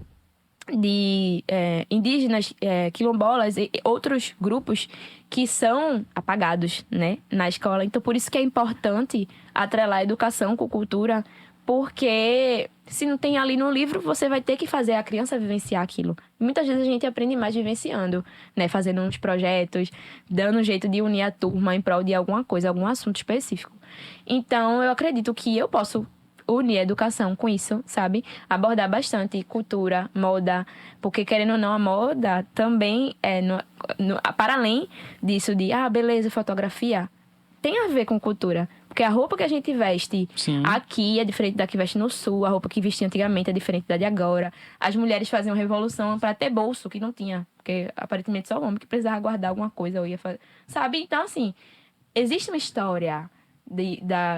de indígenas, quilombolas e outros grupos que são apagados, né, na escola. Então, por isso que é importante atrelar a educação com cultura, porque se não tem ali no livro, você vai ter que fazer a criança vivenciar aquilo. Muitas vezes a gente aprende mais vivenciando, né? Fazendo uns projetos, dando um jeito de unir a turma em prol de alguma coisa, algum assunto específico. Então, eu acredito que eu posso unir a educação com isso, sabe? Abordar bastante cultura, moda, porque querendo ou não, a moda também é, para além disso de, beleza, fotografia, tem a ver com cultura. Porque a roupa que a gente veste Sim. aqui é diferente da que veste no sul, a roupa que vestia antigamente é diferente da de agora. As mulheres faziam revolução para ter bolso, que não tinha. Porque aparentemente só o homem que precisava guardar alguma coisa ou ia fazer. Sabe? Então, assim, existe uma história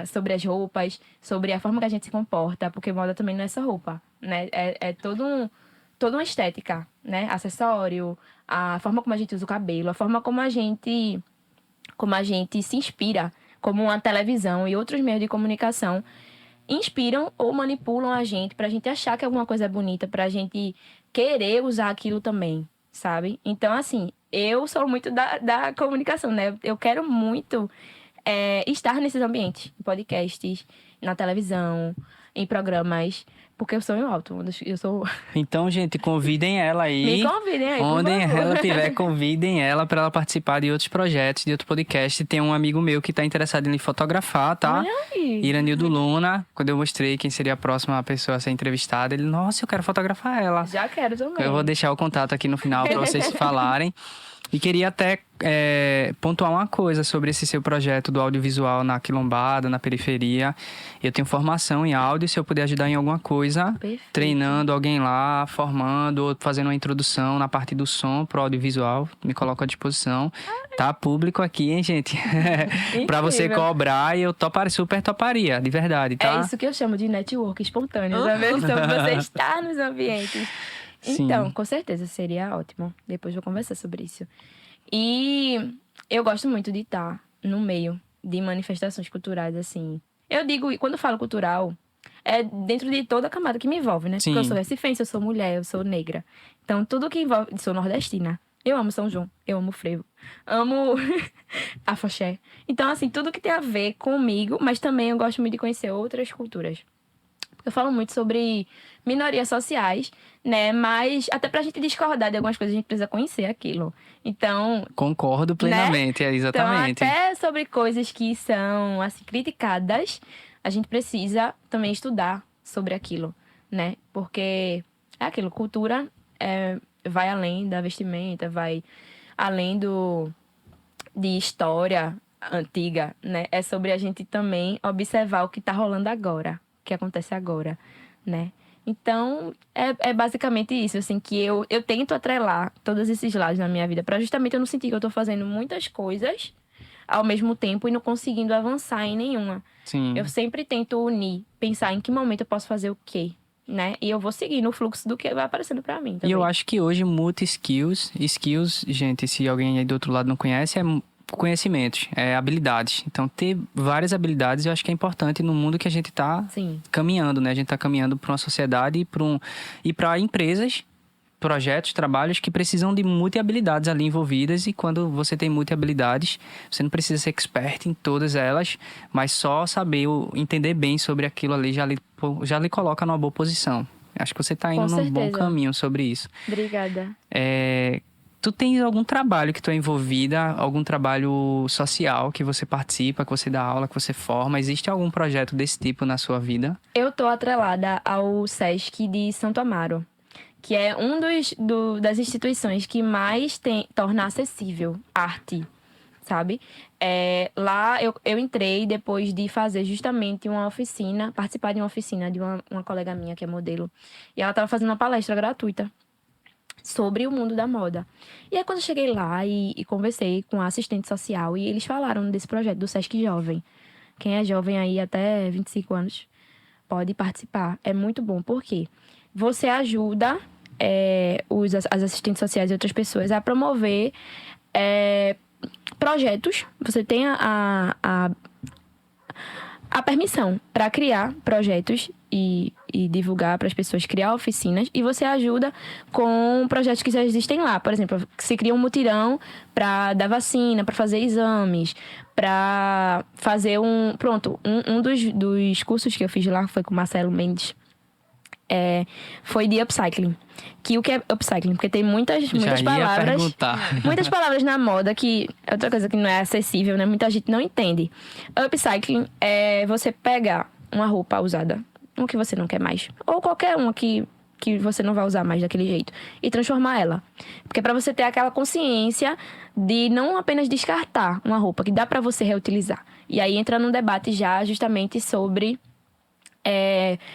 sobre as roupas, sobre a forma que a gente se comporta, porque moda também não é só roupa, né? É toda uma estética, né? Acessório, a forma como a gente usa o cabelo, a forma como a gente se inspira, como uma televisão e outros meios de comunicação inspiram ou manipulam a gente pra gente achar que alguma coisa é bonita, pra gente querer usar aquilo também, sabe? Então, assim, eu sou muito da comunicação, né? Eu quero muito estar nesses ambientes, em podcasts, na televisão, em programas, porque eu sonho alto. Eu sou... Então, gente, convidem ela aí. Me convidem aí, Onde por favor. ela estiver, convidem ela para ela participar de outros projetos, de outro podcast. Tem um amigo meu que tá interessado em lhe fotografar, tá? Olha aí. Iranildo Luna. Quando eu mostrei quem seria a próxima pessoa a ser entrevistada, ele, nossa, eu quero fotografar ela. Já quero também. Eu vou deixar o contato aqui no final para vocês se falarem. E queria até pontuar uma coisa sobre esse seu projeto do audiovisual na quilombada, na periferia. Eu tenho formação em áudio, se eu puder ajudar em alguma coisa, Perfeito. treinando alguém lá, formando, ou fazendo uma introdução na parte do som pro audiovisual, me coloco à disposição. Tá público aqui, hein, gente? Pra você Incrível. cobrar, e eu super toparia, de verdade, tá? É isso que eu chamo de network espontâneo, sabe? Sobre você estar nos ambientes. Sim. Então, com certeza seria ótimo. Depois vou conversar sobre isso. E eu gosto muito de estar no meio de manifestações culturais, assim. Eu digo, quando eu falo cultural, é dentro de toda a camada que me envolve, né? Sim. Porque eu sou recifense, eu sou mulher, eu sou negra. Então, tudo que envolve... Sou nordestina. Eu amo São João, eu amo frevo, amo afoxé. Então, assim, tudo que tem a ver comigo, mas também eu gosto muito de conhecer outras culturas. Eu falo muito sobre minorias sociais, né? Mas até pra gente discordar de algumas coisas, a gente precisa conhecer aquilo. Então, Concordo plenamente, exatamente. então, até sobre coisas que são, assim, criticadas, a gente precisa também estudar sobre aquilo, né? Porque é aquilo, cultura vai além da vestimenta, vai além de história antiga, né? É sobre a gente também observar o que tá rolando agora, o que acontece agora, né? Então, é basicamente isso, assim, que eu tento atrelar todos esses lados na minha vida, pra justamente eu não sentir que eu tô fazendo muitas coisas ao mesmo tempo e não conseguindo avançar em nenhuma. Sim. Eu sempre tento unir, pensar em que momento eu posso fazer o quê, né? E eu vou seguir no fluxo do que vai aparecendo pra mim também. E eu acho que hoje multi-skills, gente, se alguém aí do outro lado não conhece, é conhecimentos, habilidades. Então, ter várias habilidades eu acho que é importante no mundo que a gente tá Sim. caminhando, né? A gente tá caminhando para uma sociedade e para empresas, projetos, trabalhos que precisam de multi-habilidades ali envolvidas. E quando você tem multi-habilidades, você não precisa ser expert em todas elas, mas só saber, entender bem sobre aquilo ali já lhe coloca numa boa posição. Acho que você tá indo Com num bom certeza. caminho sobre isso. Obrigada. Tu tens algum trabalho que tu é envolvida, algum trabalho social que você participa, que você dá aula, que você forma? Existe algum projeto desse tipo na sua vida? Eu tô atrelada ao SESC de Santo Amaro, que é das instituições que mais torna acessível arte, sabe? Lá eu entrei depois de fazer justamente uma oficina, participar de uma oficina de uma colega minha que é modelo. E ela tava fazendo uma palestra gratuita sobre o mundo da moda. E aí, quando eu cheguei lá e conversei com a assistente social, e eles falaram desse projeto do Sesc Jovem. Quem é jovem aí até 25 anos pode participar. É muito bom, porque você ajuda as assistentes sociais e outras pessoas a promover projetos. Você tem a permissão para criar projetos e divulgar para as pessoas, criar oficinas, e você ajuda com projetos que já existem lá. Por exemplo, se cria um mutirão para dar vacina, para fazer exames, para fazer um dos cursos que eu fiz lá foi com o Marcelo Mendes. Foi de upcycling. O que é upcycling? Porque tem muitas palavras. Perguntar. Muitas palavras na moda que é outra coisa que não é acessível, né? Muita gente não entende. Upcycling é você pegar uma roupa usada um que você não quer mais, ou qualquer uma que você não vai usar mais daquele jeito, e transformar ela. Porque para você ter aquela consciência de não apenas descartar uma roupa, que dá para você reutilizar. E aí entra num debate já justamente sobre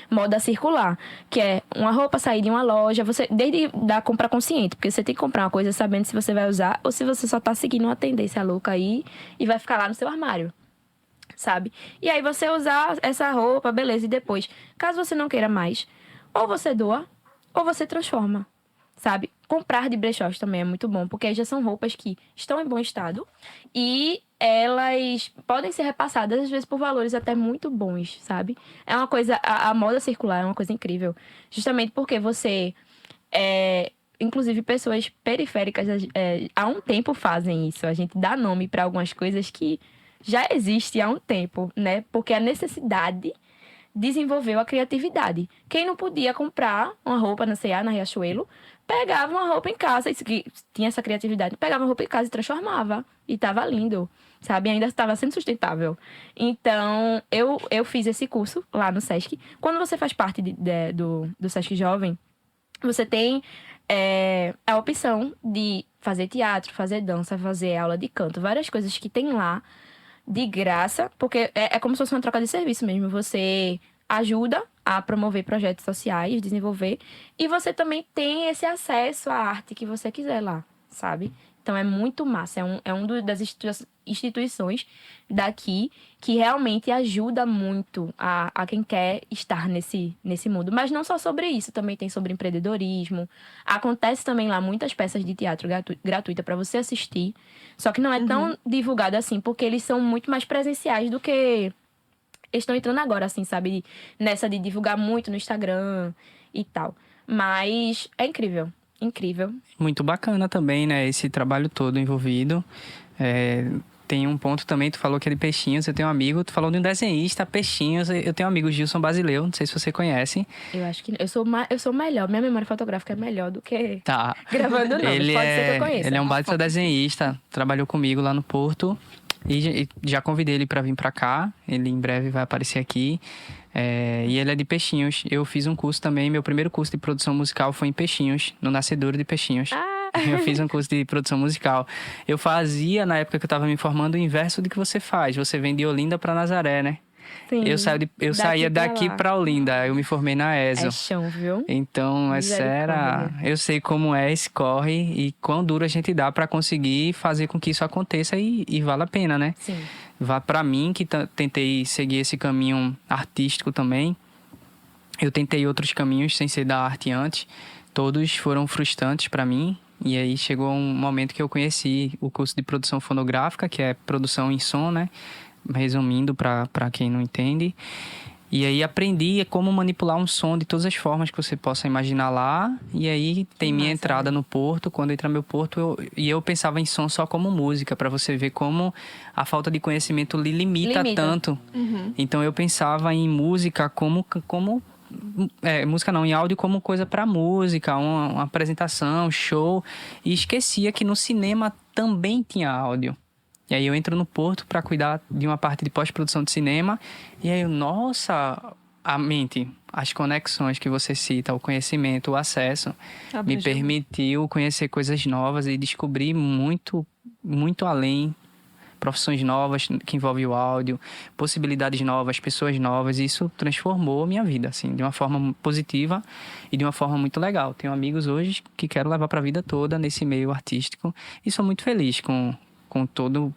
moda circular, que é uma roupa sair de uma loja, você desde da compra consciente, porque você tem que comprar uma coisa sabendo se você vai usar ou se você só tá seguindo uma tendência louca aí e vai ficar lá no seu armário, sabe? E aí você usar essa roupa, beleza, e depois, caso você não queira mais, ou você doa, ou você transforma, sabe? Comprar de brechós também é muito bom, porque aí já são roupas que estão em bom estado e elas podem ser repassadas, às vezes, por valores até muito bons, sabe? É uma coisa... A moda circular é uma coisa incrível. Justamente porque você... inclusive, pessoas periféricas há um tempo fazem isso. A gente dá nome para algumas coisas que já existem há um tempo, né? Porque a necessidade desenvolveu a criatividade. Quem não podia comprar uma roupa na C&A, na Riachuelo, pegava uma roupa em casa, isso que tinha essa criatividade, pegava uma roupa em casa e transformava. E tava lindo, sabe? Ainda estava sendo sustentável. Então, eu fiz esse curso lá no Sesc. Quando você faz parte do Sesc Jovem, você tem a opção de fazer teatro, fazer dança, fazer aula de canto, várias coisas que tem lá de graça, porque é como se fosse uma troca de serviço mesmo. Você ajuda a promover projetos sociais, desenvolver, e você também tem esse acesso à arte que você quiser lá, sabe? Então é muito massa, das instituições daqui que realmente ajuda muito a quem quer estar nesse mundo. Mas não só sobre isso, também tem sobre empreendedorismo. Acontece também lá muitas peças de teatro gratuita para você assistir. Só que não é tão divulgado assim, porque eles são muito mais presenciais do que... Eles estão entrando agora, assim, sabe? Nessa de divulgar muito no Instagram e tal. Mas é incrível. Incrível. Muito bacana também, né? Esse trabalho todo envolvido. Tem um ponto também, tu falou que é de Peixinhos. Eu tenho um amigo, tu falou de um desenhista, Peixinhos. Eu tenho um amigo, Gilson Basileu, não sei se você conhece. Eu acho que... Eu sou melhor. Minha memória fotográfica é melhor do que Tá. gravando nomes. Pode ser que eu conheça. Ele é um baita desenhista. Trabalhou comigo lá no Porto. E já convidei ele pra vir pra cá. Ele em breve vai aparecer aqui. E ele é de Peixinhos. Eu fiz um curso também. Meu primeiro curso de produção musical foi em Peixinhos, no Nascedouro de Peixinhos. Eu fiz um curso de produção musical. Eu fazia, na época que eu tava me formando, o inverso do que você faz. Você vem de Olinda pra Nazaré, né? Sim, Eu saía daqui pra Olinda. Eu me formei na ESO. É chão, viu? Então, eu sei como é esse corre e quão duro a gente dá pra conseguir fazer com que isso aconteça e vale a pena, né? Sim. Vá para mim, que tentei seguir esse caminho artístico também. Eu tentei outros caminhos sem ser da arte antes. Todos foram frustrantes para mim. E aí chegou um momento que eu conheci o curso de produção fonográfica, que é produção em som, né? Resumindo para quem não entende. E aí aprendi como manipular um som de todas as formas que você possa imaginar lá. E aí tem minha entrada no Porto. Quando entra meu Porto, eu pensava em som só como música, para você ver como a falta de conhecimento lhe limita. Tanto. Então eu pensava em música como música não, em áudio como coisa para música, uma apresentação, show. E esquecia que no cinema também tinha áudio. E aí eu entro no Porto para cuidar de uma parte de pós-produção de cinema. E aí a mente, as conexões que você cita, o conhecimento, o acesso, me permitiu conhecer coisas novas e descobrir muito, muito além. Profissões novas que envolvem o áudio, possibilidades novas, pessoas novas. E isso transformou a minha vida, assim, de uma forma positiva e de uma forma muito legal. Tenho amigos hoje que quero levar para a vida toda nesse meio artístico. E sou muito feliz com todo,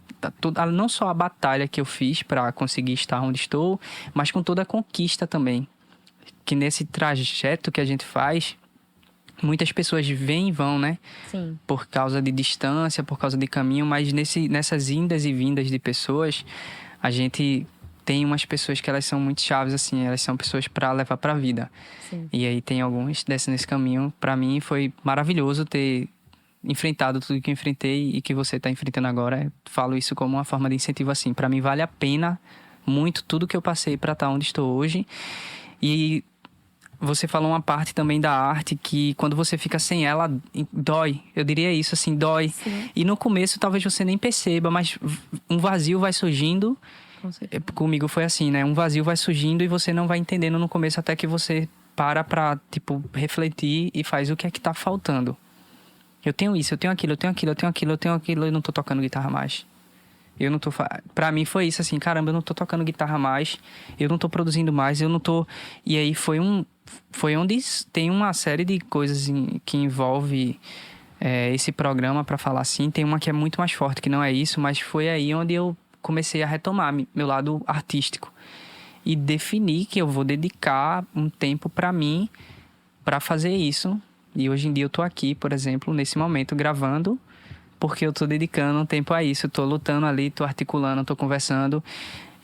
não só a batalha que eu fiz para conseguir estar onde estou, mas com toda a conquista também. Que nesse trajeto que a gente faz, muitas pessoas vêm e vão, né? Sim. Por causa de distância, por causa de caminho, mas nessas indas e vindas de pessoas, a gente tem umas pessoas que elas são muito chaves, assim, elas são pessoas para levar para a vida. Sim. E aí tem alguns nesse caminho. Para mim foi maravilhoso ter enfrentado tudo que eu enfrentei e que você está enfrentando agora. Eu falo isso como uma forma de incentivo, assim. Para mim vale a pena muito tudo que eu passei para estar onde estou hoje. E você falou uma parte também da arte que quando você fica sem ela, dói. Eu diria isso, assim, dói. Sim. E no começo talvez você nem perceba, mas um vazio vai surgindo Com certeza. Comigo foi assim, né? Um vazio vai surgindo e você não vai entendendo no começo até que você para pra, tipo, refletir e faz o que é que tá faltando. Eu tenho isso, eu tenho aquilo, eu tenho aquilo, eu tenho aquilo, eu tenho aquilo, eu não tô tocando guitarra mais. Eu não tô... Pra mim foi isso, assim, caramba, eu não tô tocando guitarra mais, eu não tô produzindo mais, eu não tô... E aí foi onde tem uma série de coisas que envolve esse programa, pra falar assim. Tem uma que é muito mais forte, que não é isso, mas foi aí onde eu comecei a retomar meu lado artístico. E definir que eu vou dedicar um tempo pra mim, pra fazer isso. E hoje em dia eu tô aqui, por exemplo, nesse momento, gravando, porque eu tô dedicando um tempo a isso. Eu tô lutando ali, tô articulando, tô conversando.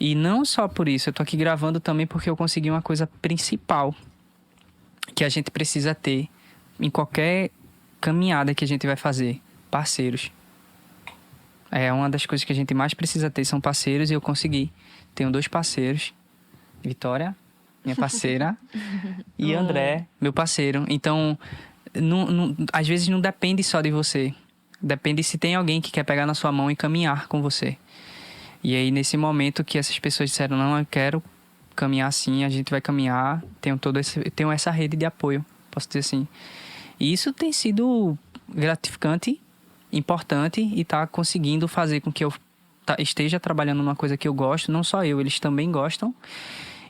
E não só por isso, eu tô aqui gravando também porque eu consegui uma coisa principal que a gente precisa ter em qualquer caminhada que a gente vai fazer: parceiros. É uma das coisas que a gente mais precisa ter, são parceiros, e eu consegui. Tenho 2 parceiros. Vitória, minha parceira, e André, meu parceiro. Então, às vezes não depende só de você. Depende se tem alguém que quer pegar na sua mão e caminhar com você. E aí, nesse momento que essas pessoas disseram, não, eu quero caminhar assim, a gente vai caminhar. Tenho essa rede de apoio, posso dizer assim. E isso tem sido gratificante, importante, e tá conseguindo fazer com que eu esteja trabalhando numa coisa que eu gosto. Não só eu, eles também gostam.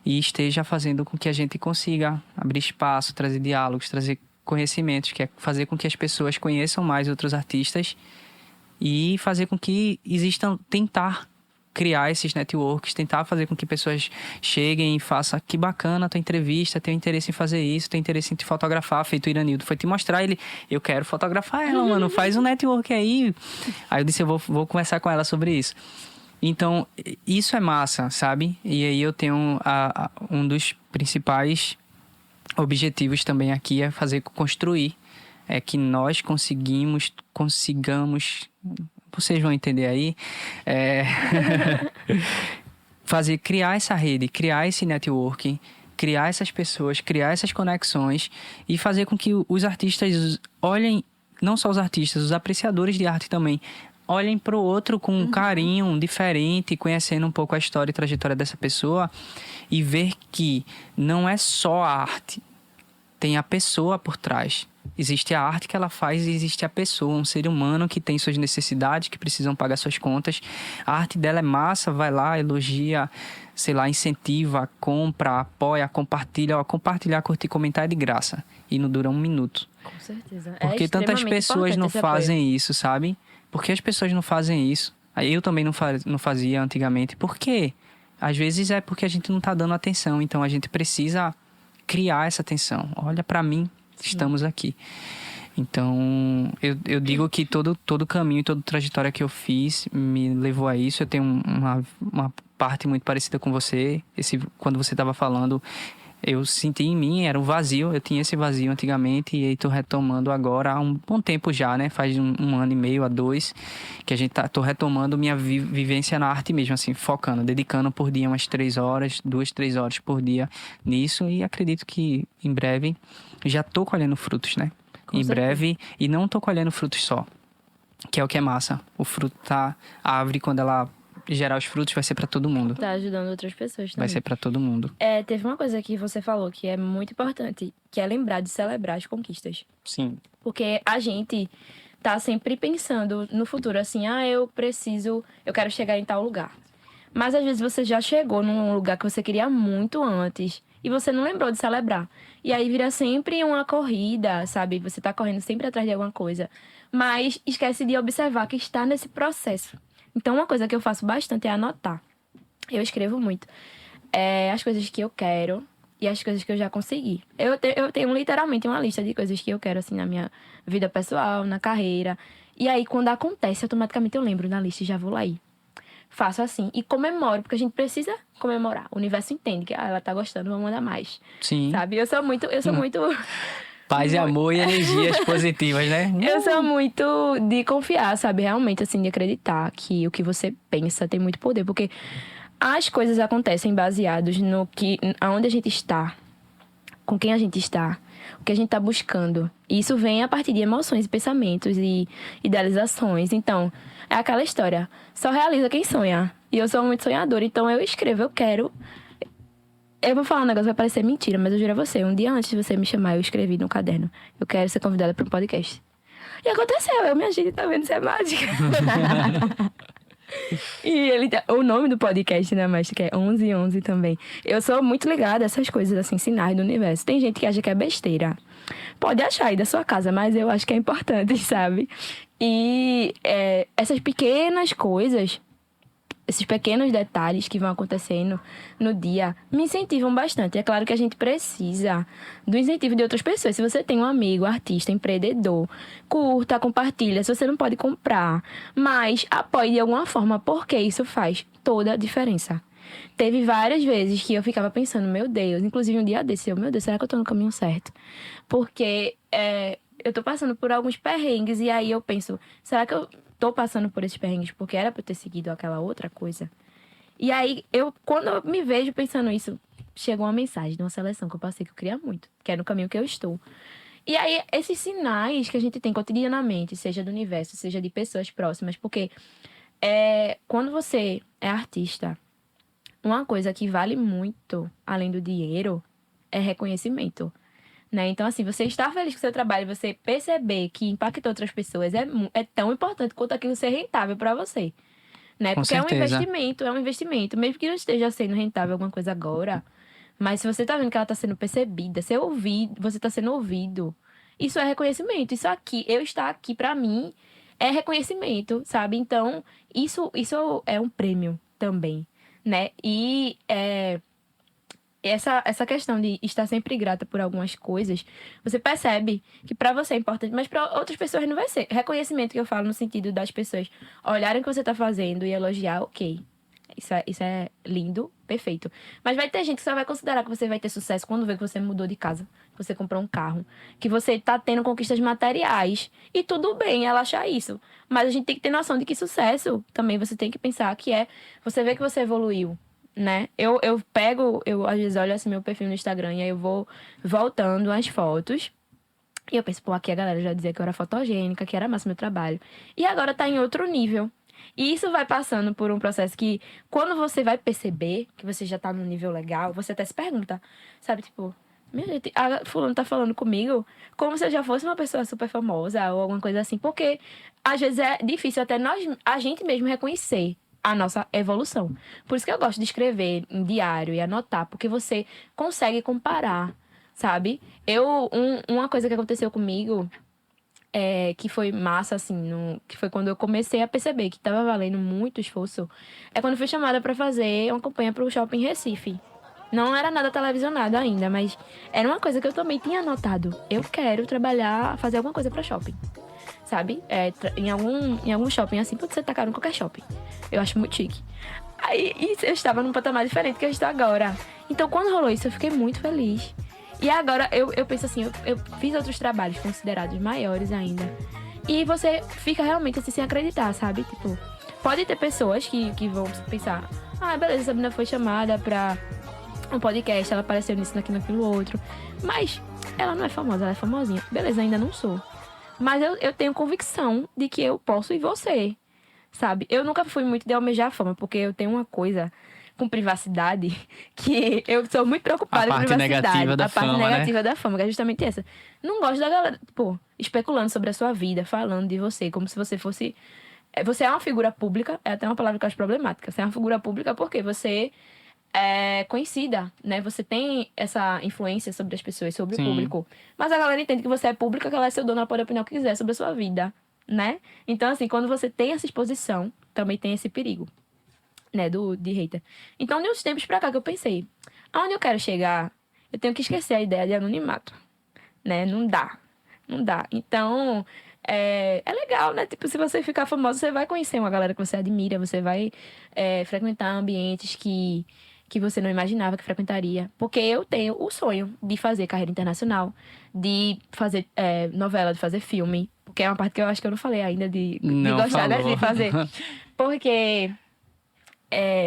E esteja fazendo com que a gente consiga abrir espaço, trazer diálogos, trazer conhecimentos, que é fazer com que as pessoas conheçam mais outros artistas e fazer com que existam, tentar criar esses networks, tentar fazer com que pessoas cheguem e façam, que bacana a tua entrevista, tenho interesse em fazer isso, tenho interesse em te fotografar, feito o Iranildo foi te mostrar, ele, eu quero fotografar ela, mano, faz um network aí. Aí eu disse, eu vou conversar com ela sobre isso. Então, isso é massa, sabe? E aí eu tenho um dos principais objetivos também aqui é construir. É que nós consigamos, vocês vão entender aí, criar essa rede, criar esse networking, criar essas pessoas, criar essas conexões e fazer com que os artistas olhem, não só os artistas, os apreciadores de arte também, olhem para o outro com um carinho diferente, conhecendo um pouco a história e trajetória dessa pessoa e ver que não é só a arte, tem a pessoa por trás. Existe a arte que ela faz e existe a pessoa, um ser humano que tem suas necessidades, que precisam pagar suas contas. A arte dela é massa, vai lá, elogia, sei lá, incentiva, compra, apoia, compartilha. Compartilhar, curtir, comentar é de graça. E não dura 1 minuto. Com certeza. Porque tantas pessoas não fazem isso, sabe? Por que as pessoas não fazem isso? Eu também não fazia antigamente. Por quê? Às vezes é porque a gente não tá dando atenção. Então a gente precisa criar essa atenção. Olha pra mim, estamos aqui. Então, eu digo que todo caminho, toda trajetória que eu fiz me levou a isso. Eu tenho uma parte muito parecida com você. Quando você estava falando, eu senti em mim, era um vazio. Eu tinha esse vazio antigamente e aí tô retomando agora há um bom tempo já, né? Faz 1 ano e meio a 2 que tô retomando minha vivência na arte mesmo, assim, focando, dedicando por dia umas 3 horas, 2, 3 horas por dia nisso, e acredito que em breve já tô colhendo frutos, né? Com em certeza. breve, e não tô colhendo frutos só, que é o que é massa. O fruto a árvore, quando ela gerar os frutos, vai ser pra todo mundo. Tá ajudando outras pessoas também. Vai ser pra todo mundo. Teve uma coisa que você falou que é muito importante, que é lembrar de celebrar as conquistas. Sim. Porque a gente tá sempre pensando no futuro, assim, eu quero chegar em tal lugar. Mas às vezes você já chegou num lugar que você queria muito antes e você não lembrou de celebrar. E aí vira sempre uma corrida, sabe? Você tá correndo sempre atrás de alguma coisa, mas esquece de observar que está nesse processo. Então, uma coisa que eu faço bastante é anotar. Eu escrevo muito. As coisas que eu quero e as coisas que eu já consegui. Eu tenho literalmente uma lista de coisas que eu quero, assim, na minha vida pessoal, na carreira. E aí, quando acontece, automaticamente eu lembro na lista e já vou lá ir. Faço assim. E comemoro, porque a gente precisa comemorar. O universo entende que ela tá gostando, vamos mandar mais. Sim. Sabe? Eu sou muito... Paz e amor e energias positivas, né? Eu sou muito de confiar, sabe? Realmente, assim, de acreditar que o que você pensa tem muito poder. Porque as coisas acontecem baseadas no que... Aonde a gente está, com quem a gente está, o que a gente tá buscando. E isso vem a partir de emoções, pensamentos e idealizações. Então, é aquela história. Só realiza quem sonha. E eu sou muito sonhadora, então eu escrevo, eu quero. Eu vou falar um negócio, vai parecer mentira, mas eu juro a você. Um dia antes de você me chamar, eu escrevi no caderno. Eu quero ser convidada para um podcast. E aconteceu, minha gente, tá vendo? Isso é mágica. E o nome do podcast, né, mas que é 1111 também. Eu sou muito ligada a essas coisas, assim, sinais do universo. Tem gente que acha que é besteira. Pode achar aí da sua casa, mas eu acho que é importante, sabe? E essas pequenas coisas, esses pequenos detalhes que vão acontecendo no dia me incentivam bastante. É claro que a gente precisa do incentivo de outras pessoas. Se você tem um amigo, artista, empreendedor, curta, compartilha. Se você não pode comprar, mas apoie de alguma forma, porque isso faz toda a diferença. Teve várias vezes que eu ficava pensando, meu Deus, inclusive um dia desse, meu Deus, será que eu tô no caminho certo? Porque eu tô passando por alguns perrengues e aí eu penso, será que eu tô passando por esses perrengues porque era pra eu ter seguido aquela outra coisa? E aí, quando eu me vejo pensando isso, chegou uma mensagem de uma seleção que eu passei que eu queria muito, que é no caminho que eu estou. E aí, esses sinais que a gente tem cotidianamente, seja do universo, seja de pessoas próximas, porque quando você é artista, uma coisa que vale muito, além do dinheiro, é reconhecimento. Né? Então, assim, você estar feliz com o seu trabalho, você perceber que impactou outras pessoas é tão importante quanto aquilo ser rentável para você. Né? Com Porque certeza. é um investimento. Mesmo que não esteja sendo rentável alguma coisa agora, mas se você tá vendo que ela tá sendo percebida, você tá sendo ouvido, isso é reconhecimento. Isso aqui, eu estar aqui para mim, é reconhecimento, sabe? Então, isso é um prêmio também, né? E essa questão de estar sempre grata por algumas coisas, você percebe que pra você é importante, mas pra outras pessoas não vai ser. Reconhecimento que eu falo no sentido das pessoas olharem o que você tá fazendo e elogiar, ok. Isso é lindo, perfeito. Mas vai ter gente que só vai considerar que você vai ter sucesso quando vê que você mudou de casa, que você comprou um carro, que você tá tendo conquistas materiais. E tudo bem ela achar isso. Mas a gente tem que ter noção de que sucesso também você tem que pensar que você vê que você evoluiu, né? Eu às vezes olho assim meu perfil no Instagram e aí eu vou voltando as fotos. E eu penso, pô, aqui a galera já dizia que eu era fotogênica, que era massa meu trabalho. E agora tá em outro nível. E isso vai passando por um processo que, quando você vai perceber que você já tá num nível legal, você até se pergunta, sabe, tipo, meu gente, a fulano tá falando comigo como se eu já fosse uma pessoa super famosa ou alguma coisa assim. Porque às vezes é difícil até a gente mesmo reconhecer a nossa evolução. Por isso que eu gosto de escrever em diário e anotar, porque você consegue comparar, sabe? Uma coisa que aconteceu comigo, que foi massa, assim, que foi quando eu comecei a perceber que tava valendo muito esforço, é quando eu fui chamada pra fazer uma campanha pro Shopping Recife. Não era nada televisionado ainda, mas era uma coisa que eu também tinha anotado. Eu quero trabalhar, fazer alguma coisa pra shopping, sabe? Em algum shopping, assim, pode ser tacar em qualquer shopping. Eu acho muito chique. Aí eu estava num patamar diferente que eu estou agora. Então, quando rolou isso, eu fiquei muito feliz. E agora, eu penso assim, eu fiz outros trabalhos considerados maiores ainda. E você fica realmente assim, sem acreditar, sabe? Tipo, pode ter pessoas que vão pensar, beleza, a Sabrina foi chamada pra um podcast, ela apareceu nisso, naquilo, outro. Mas ela não é famosa, ela é famosinha. Beleza, ainda não sou. Mas eu tenho convicção de que eu posso e você, sabe? Eu nunca fui muito de almejar a fama, porque eu tenho uma coisa com privacidade que eu sou muito preocupada com privacidade. A parte negativa da fama, que é justamente essa. Não gosto da galera, pô, especulando sobre a sua vida, falando de você, como se você fosse... Você é uma figura pública, é até uma palavra que eu acho problemática. Você é uma figura pública porque você é conhecida, né? Você tem essa influência sobre as pessoas, sobre o público. Mas a galera entende que você é pública, que ela é seu dono, ela pode opinar o que quiser sobre a sua vida, né? Então, assim, quando você tem essa exposição, também tem esse perigo, né? De hater. Então, de uns tempos pra cá que eu pensei, aonde eu quero chegar, eu tenho que esquecer a ideia de anonimato, né? Não dá. Não dá. Então, é legal, né? Tipo, se você ficar famoso, você vai conhecer uma galera que você admira, você vai frequentar ambientes que você não imaginava que frequentaria. Porque eu tenho o sonho de fazer carreira internacional, de fazer novela, de fazer filme. Porque é uma parte que eu acho que eu não falei ainda de gostar, né? De fazer. Porque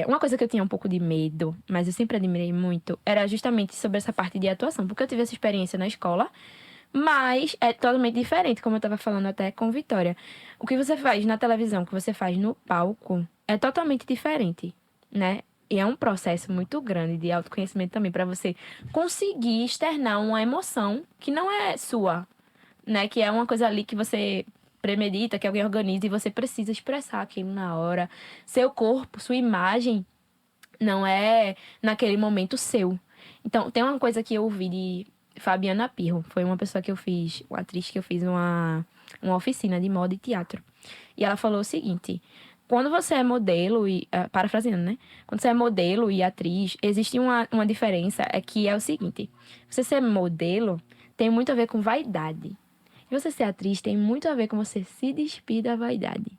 uma coisa que eu tinha um pouco de medo, mas eu sempre admirei muito, era justamente sobre essa parte de atuação. Porque eu tive essa experiência na escola, Mas é totalmente diferente, como eu tava falando até com Vitória. O que você faz na televisão, o que você faz no palco, é totalmente diferente, né? E é um processo muito grande de autoconhecimento também, para você conseguir externar uma emoção que não é sua, né? Que é uma coisa ali que você premedita, que alguém organiza e você precisa expressar aquilo na hora. Seu corpo, sua imagem não é naquele momento seu. Então, tem uma coisa que eu ouvi de Fabiana Pirro. Foi uma pessoa que eu fiz, uma atriz que eu fiz uma oficina de moda e teatro. E ela falou o seguinte: quando você é modelo e parafraseando, né? Quando você é modelo e atriz, existe uma diferença, é que é o seguinte: você ser modelo tem muito a ver com vaidade. E você ser atriz tem muito a ver com você se despir da vaidade.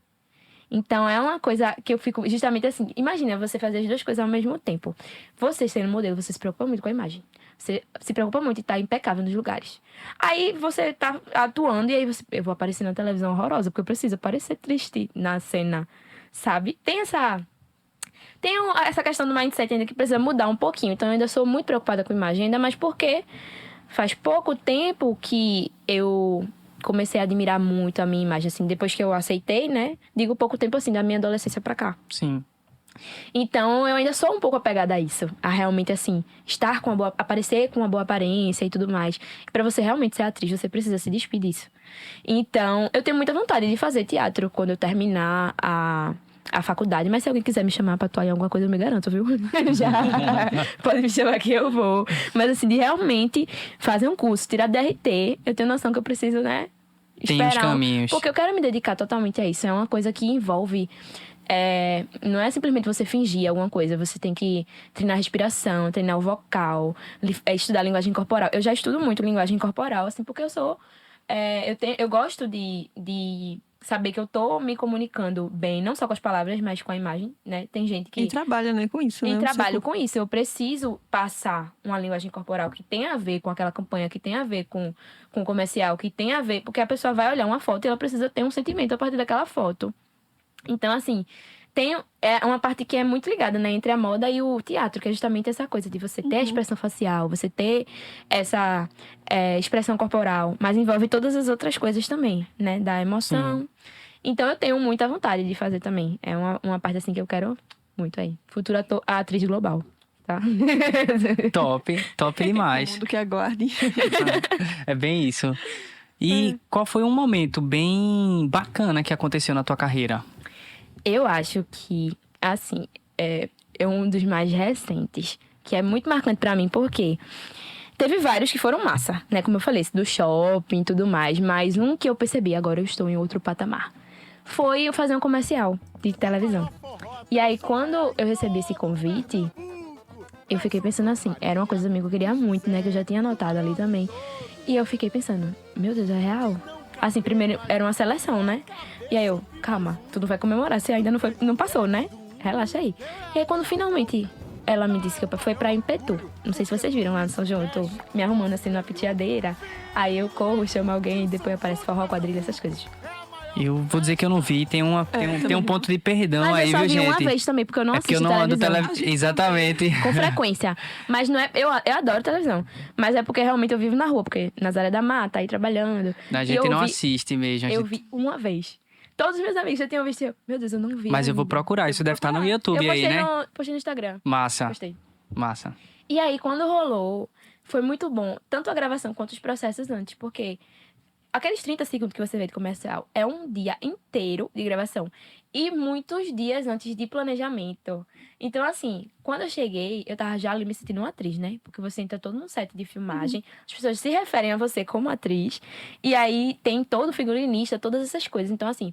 Então, é uma coisa que eu fico justamente assim. Imagina você fazer as duas coisas ao mesmo tempo. Você sendo modelo, você se preocupa muito com a imagem. Você se preocupa muito em estar impecável nos lugares. Aí você tá atuando e aí eu vou aparecer na televisão horrorosa, porque eu preciso aparecer triste na cena, sabe? Essa questão do mindset ainda que precisa mudar um pouquinho. Então, eu ainda sou muito preocupada com a imagem, ainda mais porque faz pouco tempo que eu comecei a admirar muito a minha imagem, assim, depois que eu aceitei, né? Digo pouco tempo, assim, da minha adolescência pra cá. Sim. Então, eu ainda sou um pouco apegada a isso. A realmente, assim, aparecer com uma boa aparência e tudo mais. E pra você realmente ser atriz, você precisa se despir disso. Então, eu tenho muita vontade de fazer teatro quando eu terminar a faculdade. Mas se alguém quiser me chamar pra atuar em alguma coisa, eu me garanto, viu? Já pode me chamar que eu vou. Mas, assim, de realmente fazer um curso, tirar DRT, eu tenho noção que eu preciso, né? Tem os caminhos. Porque eu quero me dedicar totalmente a isso. É uma coisa que envolve... não é simplesmente você fingir alguma coisa. Você tem que treinar a respiração, treinar o vocal, estudar linguagem corporal. Eu já estudo muito linguagem corporal, assim, porque eu sou... eu gosto de saber que eu tô me comunicando bem, não só com as palavras, mas com a imagem, né? Tem gente que... E trabalha, né, com isso, né? E trabalho com isso. Eu preciso passar uma linguagem corporal que tem a ver com aquela campanha, que tem a ver com o comercial, que tem a ver... Porque a pessoa vai olhar uma foto e ela precisa ter um sentimento a partir daquela foto. Então, assim, é uma parte que é muito ligada, né? Entre a moda e o teatro, que é justamente essa coisa de você ter a expressão facial, você ter essa expressão corporal, mas envolve todas as outras coisas também, né? Da emoção. Então, eu tenho muita vontade de fazer também. É uma parte, assim, que eu quero muito aí. Futura atriz global, tá? Top O demais. mundo que aguarde. É bem isso. E qual foi um momento bem bacana que aconteceu na tua carreira? Eu acho que, assim, é um dos mais recentes, que é muito marcante pra mim, porque teve vários que foram massa, né? Como eu falei, esse do shopping e tudo mais, mas um que eu percebi, agora eu estou em outro patamar, foi eu fazer um comercial de televisão. E aí, quando eu recebi esse convite, eu fiquei pensando assim, era uma coisa também que eu queria muito, né? Que eu já tinha anotado ali também. E eu fiquei pensando, meu Deus, é real? Assim, primeiro era uma seleção, né? E aí eu, calma, tu não vai comemorar, você ainda não passou, né? Relaxa aí. E aí quando finalmente ela me disse que foi pra Impetu. Não sei se vocês viram lá no São João, eu tô me arrumando assim numa penteadeira. Aí eu corro, chamo alguém e depois aparece forró, quadrilha, essas coisas. Eu vou dizer que eu não vi, tem um ponto de perdão Mas aí, eu só viu, vi gente? uma vez também, porque eu não É porque assisto eu não ando televisão. Exatamente. Com frequência. Mas não é... Eu adoro televisão. Mas é porque realmente eu vivo na rua, porque Nazaré da Mata, aí trabalhando. A E gente eu não vi- assiste mesmo. Eu vi uma vez. Todos os meus amigos já tinham visto. Meu Deus, eu não vi Mas eu vou ainda. procurar, isso Eu vou deve estar no YouTube eu aí, né? postei no Instagram. Massa, Postei. massa. E aí, quando rolou, foi muito bom. Tanto a gravação quanto os processos antes. Porque aqueles 30 segundos que você vê de comercial é um dia inteiro de gravação. E muitos dias antes de planejamento. Então, assim, quando eu cheguei, eu tava já ali me sentindo uma atriz, né? Porque você entra todo num set de filmagem. As pessoas se referem a você como atriz. E aí tem todo o figurinista, todas essas coisas. Então, assim,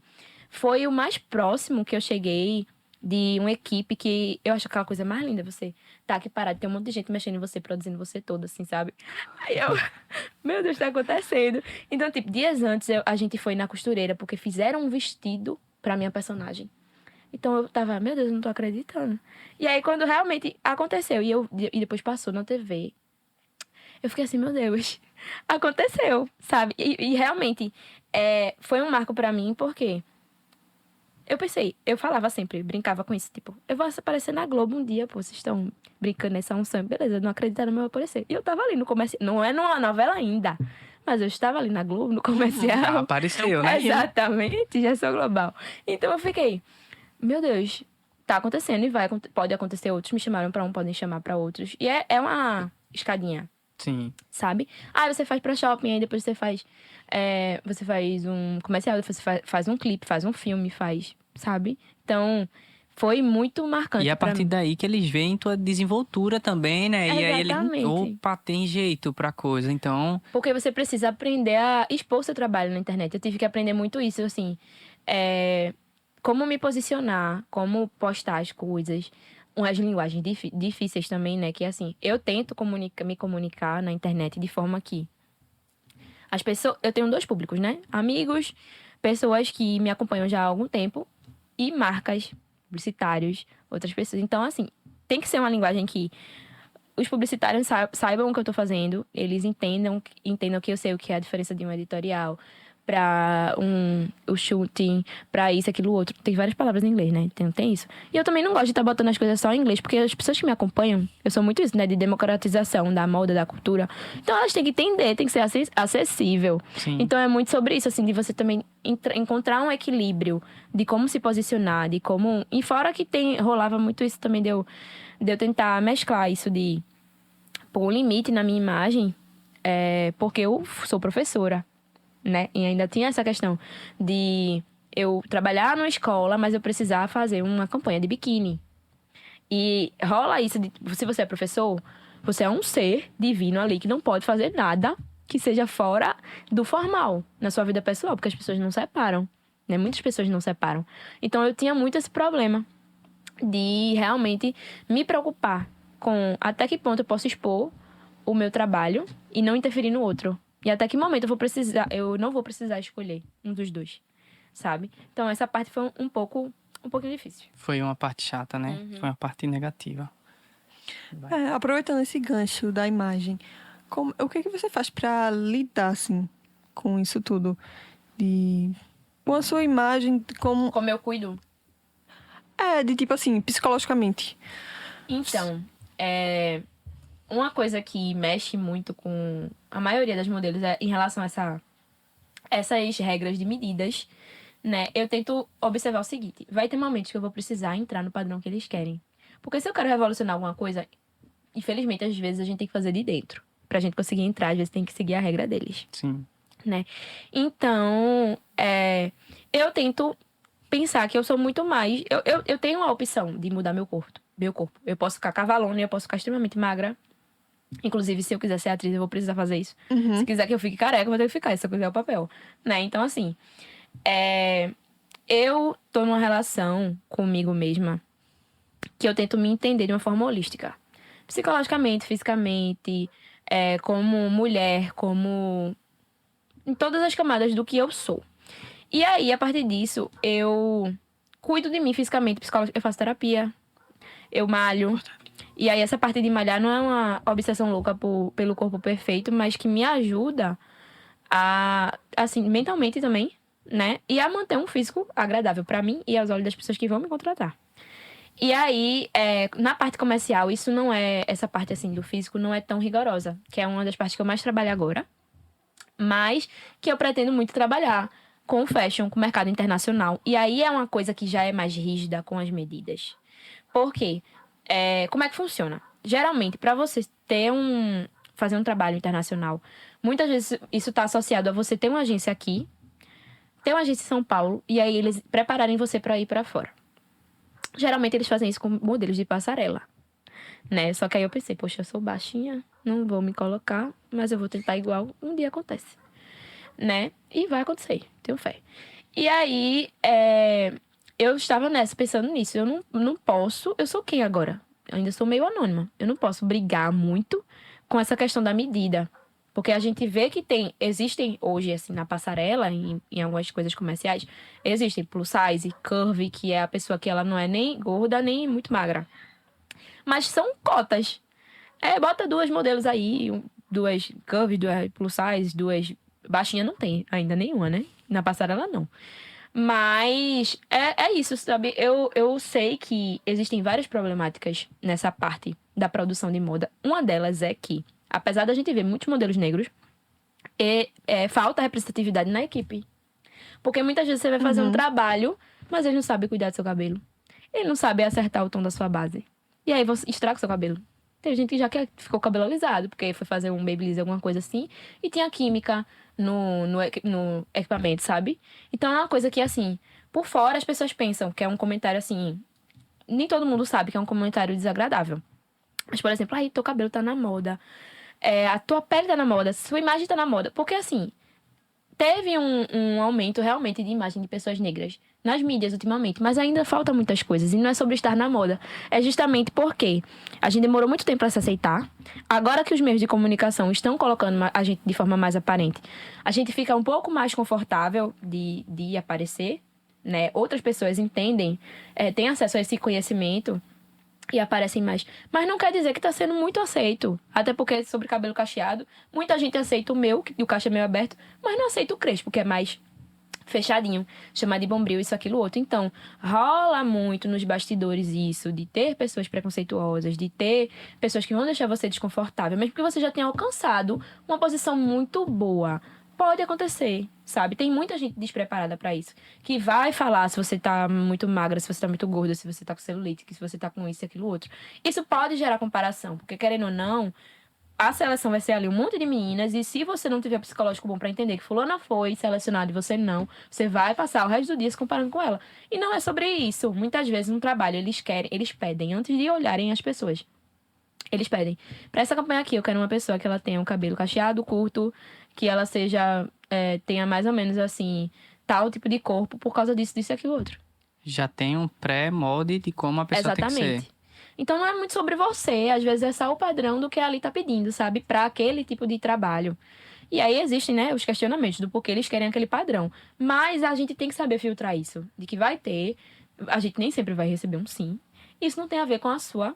foi o mais próximo que eu cheguei de uma equipe que eu acho aquela coisa mais linda. Você tá aqui parado, tem um monte de gente mexendo em você, produzindo você toda, assim, sabe? Aí eu, meu Deus, tá acontecendo. Então, tipo, dias antes a gente foi na costureira, porque fizeram um vestido pra minha personagem. Então eu tava, meu Deus, eu não tô acreditando. E aí, quando realmente aconteceu, e depois passou na TV, eu fiquei assim, meu Deus, aconteceu, sabe? E realmente, foi um marco pra mim, porque eu pensei, eu falava sempre, brincava com isso, tipo, eu vou aparecer na Globo um dia, pô, vocês estão brincando nessa unção, beleza, não acreditaram, mas eu vou aparecer. E eu tava ali no começo, não é numa novela ainda, Mas eu estava ali na Globo, no Já comercial. apareceu, né? Exatamente, já sou global. Então eu fiquei, meu Deus, tá acontecendo e pode acontecer. Outros me chamaram pra um, podem chamar pra outros. E é uma escadinha, Sim. sabe? Aí você faz pra shopping, aí depois você faz um comercial, depois você faz um clipe, faz um filme, sabe? Então, foi muito marcante E a pra partir mim. daí que eles veem tua desenvoltura também, né? E aí ele, Exatamente. opa, tem jeito pra coisa. Então, Porque você precisa aprender a expor seu trabalho na internet. Eu tive que aprender muito isso, assim. é, Como me posicionar, como postar as coisas. Umas linguagens difíceis também, né? Que assim, eu tento me comunicar na internet de forma que as pessoas. Eu tenho dois públicos, né? Amigos, pessoas que me acompanham já há algum tempo e marcas, publicitários, outras pessoas. Então, assim, tem que ser uma linguagem que os publicitários saibam o que eu tô fazendo, eles entendam que eu sei o que é a diferença de um editorial pra o shooting, pra isso, aquilo, outro. Tem várias palavras em inglês, né? Então tem isso. E eu também não gosto de estar botando as coisas só em inglês, porque as pessoas que me acompanham, eu sou muito isso, né? De democratização da moda, da cultura. Então elas têm que entender, tem que ser acessível. sim. Então é muito sobre isso, assim, de você também encontrar um equilíbrio de como se posicionar, de como. E fora que rolava muito isso também de eu tentar mesclar isso de pôr um limite na minha imagem, porque eu sou professora, né? E ainda tinha essa questão de eu trabalhar numa escola, mas eu precisar fazer uma campanha de biquíni. E rola isso de, se você é professor, você é um ser divino ali que não pode fazer nada que seja fora do formal na sua vida pessoal, porque as pessoas não separam, né? Muitas pessoas não separam. Então eu tinha muito esse problema de realmente me preocupar com até que ponto eu posso expor o meu trabalho e não interferir no outro. E até que momento eu não vou precisar escolher um dos dois, sabe? Então essa parte foi um pouquinho difícil. Foi uma parte chata, né? Foi uma parte negativa. Aproveitando esse gancho da imagem, o que você faz para lidar, assim, com isso tudo? Com a sua imagem, Como eu cuido? de tipo assim, psicologicamente. Então, uma coisa que mexe muito com a maioria das modelos é em relação a essas regras de medidas, né? Eu tento observar o seguinte: vai ter momentos que eu vou precisar entrar no padrão que eles querem. Porque se eu quero revolucionar alguma coisa, infelizmente, às vezes a gente tem que fazer de dentro. Pra gente conseguir entrar, às vezes tem que seguir a regra deles, Sim. né? Então, eu tento pensar que eu sou muito mais. Eu tenho a opção de mudar meu corpo. Meu corpo. Eu posso ficar cavalona, eu posso ficar extremamente magra. Inclusive, se eu quiser ser atriz, eu vou precisar fazer isso. Se quiser que eu fique careca, eu vou ter que ficar. Se eu quiser o papel. Né? Então, assim. Eu tô numa relação comigo mesma que eu tento me entender de uma forma holística. Psicologicamente, fisicamente, como mulher, como em todas as camadas do que eu sou. E aí, a partir disso, eu cuido de mim fisicamente, psicologicamente. Eu faço terapia, eu malho. E aí, essa parte de malhar não é uma obsessão louca pelo corpo perfeito, mas que me ajuda assim, mentalmente também, né? E a manter um físico agradável pra mim e aos olhos das pessoas que vão me contratar. E aí, na parte comercial, essa parte, assim, do físico não é tão rigorosa, que é uma das partes que eu mais trabalho agora, mas que eu pretendo muito trabalhar com o fashion, com o mercado internacional. E aí é uma coisa que já é mais rígida com as medidas. Por quê? Como é que funciona? Geralmente, para você fazer um trabalho internacional, muitas vezes isso está associado a você ter uma agência aqui, ter uma agência em São Paulo, e aí eles prepararem você para ir para fora. Geralmente eles fazem isso com modelos de passarela, né? Só que aí eu pensei, poxa, eu sou baixinha, não vou me colocar, mas eu vou tentar igual, um dia acontece, né? E vai acontecer, tenho fé. E aí, eu estava pensando nisso. Eu não posso. Eu sou quem agora? Eu ainda sou meio anônima. Eu não posso brigar muito com essa questão da medida. Porque a gente vê que existem hoje, assim, na passarela, em algumas coisas comerciais, existem plus size, curvy, que é a pessoa que ela não é nem gorda, nem muito magra. Mas são cotas. Bota duas modelos aí, duas curvy, duas plus size, duas baixinha, não tem ainda nenhuma, né? Na passarela, não. Mas é isso, sabe? Eu sei que existem várias problemáticas nessa parte da produção de moda. Uma delas é que, apesar da gente ver muitos modelos negros, falta representatividade na equipe. Porque muitas vezes você vai fazer um trabalho, mas ele não sabe cuidar do seu cabelo. Ele não sabe acertar o tom da sua base. E aí você estraga o seu cabelo. Tem gente que já ficou cabelo alisado, porque foi fazer um babyliss, alguma coisa assim, e tinha química no equipamento, sabe? Então é uma coisa que, assim, por fora as pessoas pensam que é um comentário assim. Nem todo mundo sabe que é um comentário desagradável. Mas, por exemplo, aí, teu cabelo tá na moda, a tua pele tá na moda, sua imagem tá na moda. Porque, assim, teve um aumento realmente de imagem de pessoas negras nas mídias ultimamente, mas ainda falta muitas coisas. E não é sobre estar na moda. É justamente porque a gente demorou muito tempo para se aceitar. Agora que os meios de comunicação estão colocando a gente de forma mais aparente, a gente fica um pouco mais confortável de aparecer, né? Outras pessoas entendem, têm acesso a esse conhecimento e aparecem mais. Mas não quer dizer que está sendo muito aceito. Até porque sobre cabelo cacheado, muita gente aceita o meu, que o cacho é meio aberto, mas não aceita o crespo, que é mais fechadinho, chamar de bombril, isso, aquilo, outro. Então, rola muito nos bastidores isso, de ter pessoas preconceituosas, de ter pessoas que vão deixar você desconfortável, mesmo que você já tenha alcançado uma posição muito boa. Pode acontecer, sabe? Tem muita gente despreparada pra isso. Que vai falar se você tá muito magra, se você tá muito gorda, se você tá com celulite, se você tá com isso e aquilo outro. Isso pode gerar comparação, porque querendo ou não, a seleção vai ser ali um monte de meninas, e se você não tiver psicológico bom pra entender que fulana foi selecionada e você não, você vai passar o resto do dia se comparando com ela. E não é sobre isso. Muitas vezes no trabalho eles pedem, antes de olharem as pessoas. Eles pedem. Pra essa campanha aqui, eu quero uma pessoa que ela tenha um cabelo cacheado, curto, que ela seja, tenha mais ou menos assim, tal tipo de corpo, por causa disso, disso e aquilo outro. Já tem um pré-molde de como a pessoa tem que ser. Então não é muito sobre você, às vezes é só o padrão do que ali tá pedindo, sabe? Pra aquele tipo de trabalho. E aí existem, né, os questionamentos do porquê eles querem aquele padrão. Mas a gente tem que saber filtrar isso. De que vai ter, a gente nem sempre vai receber um sim. Isso não tem a ver com a sua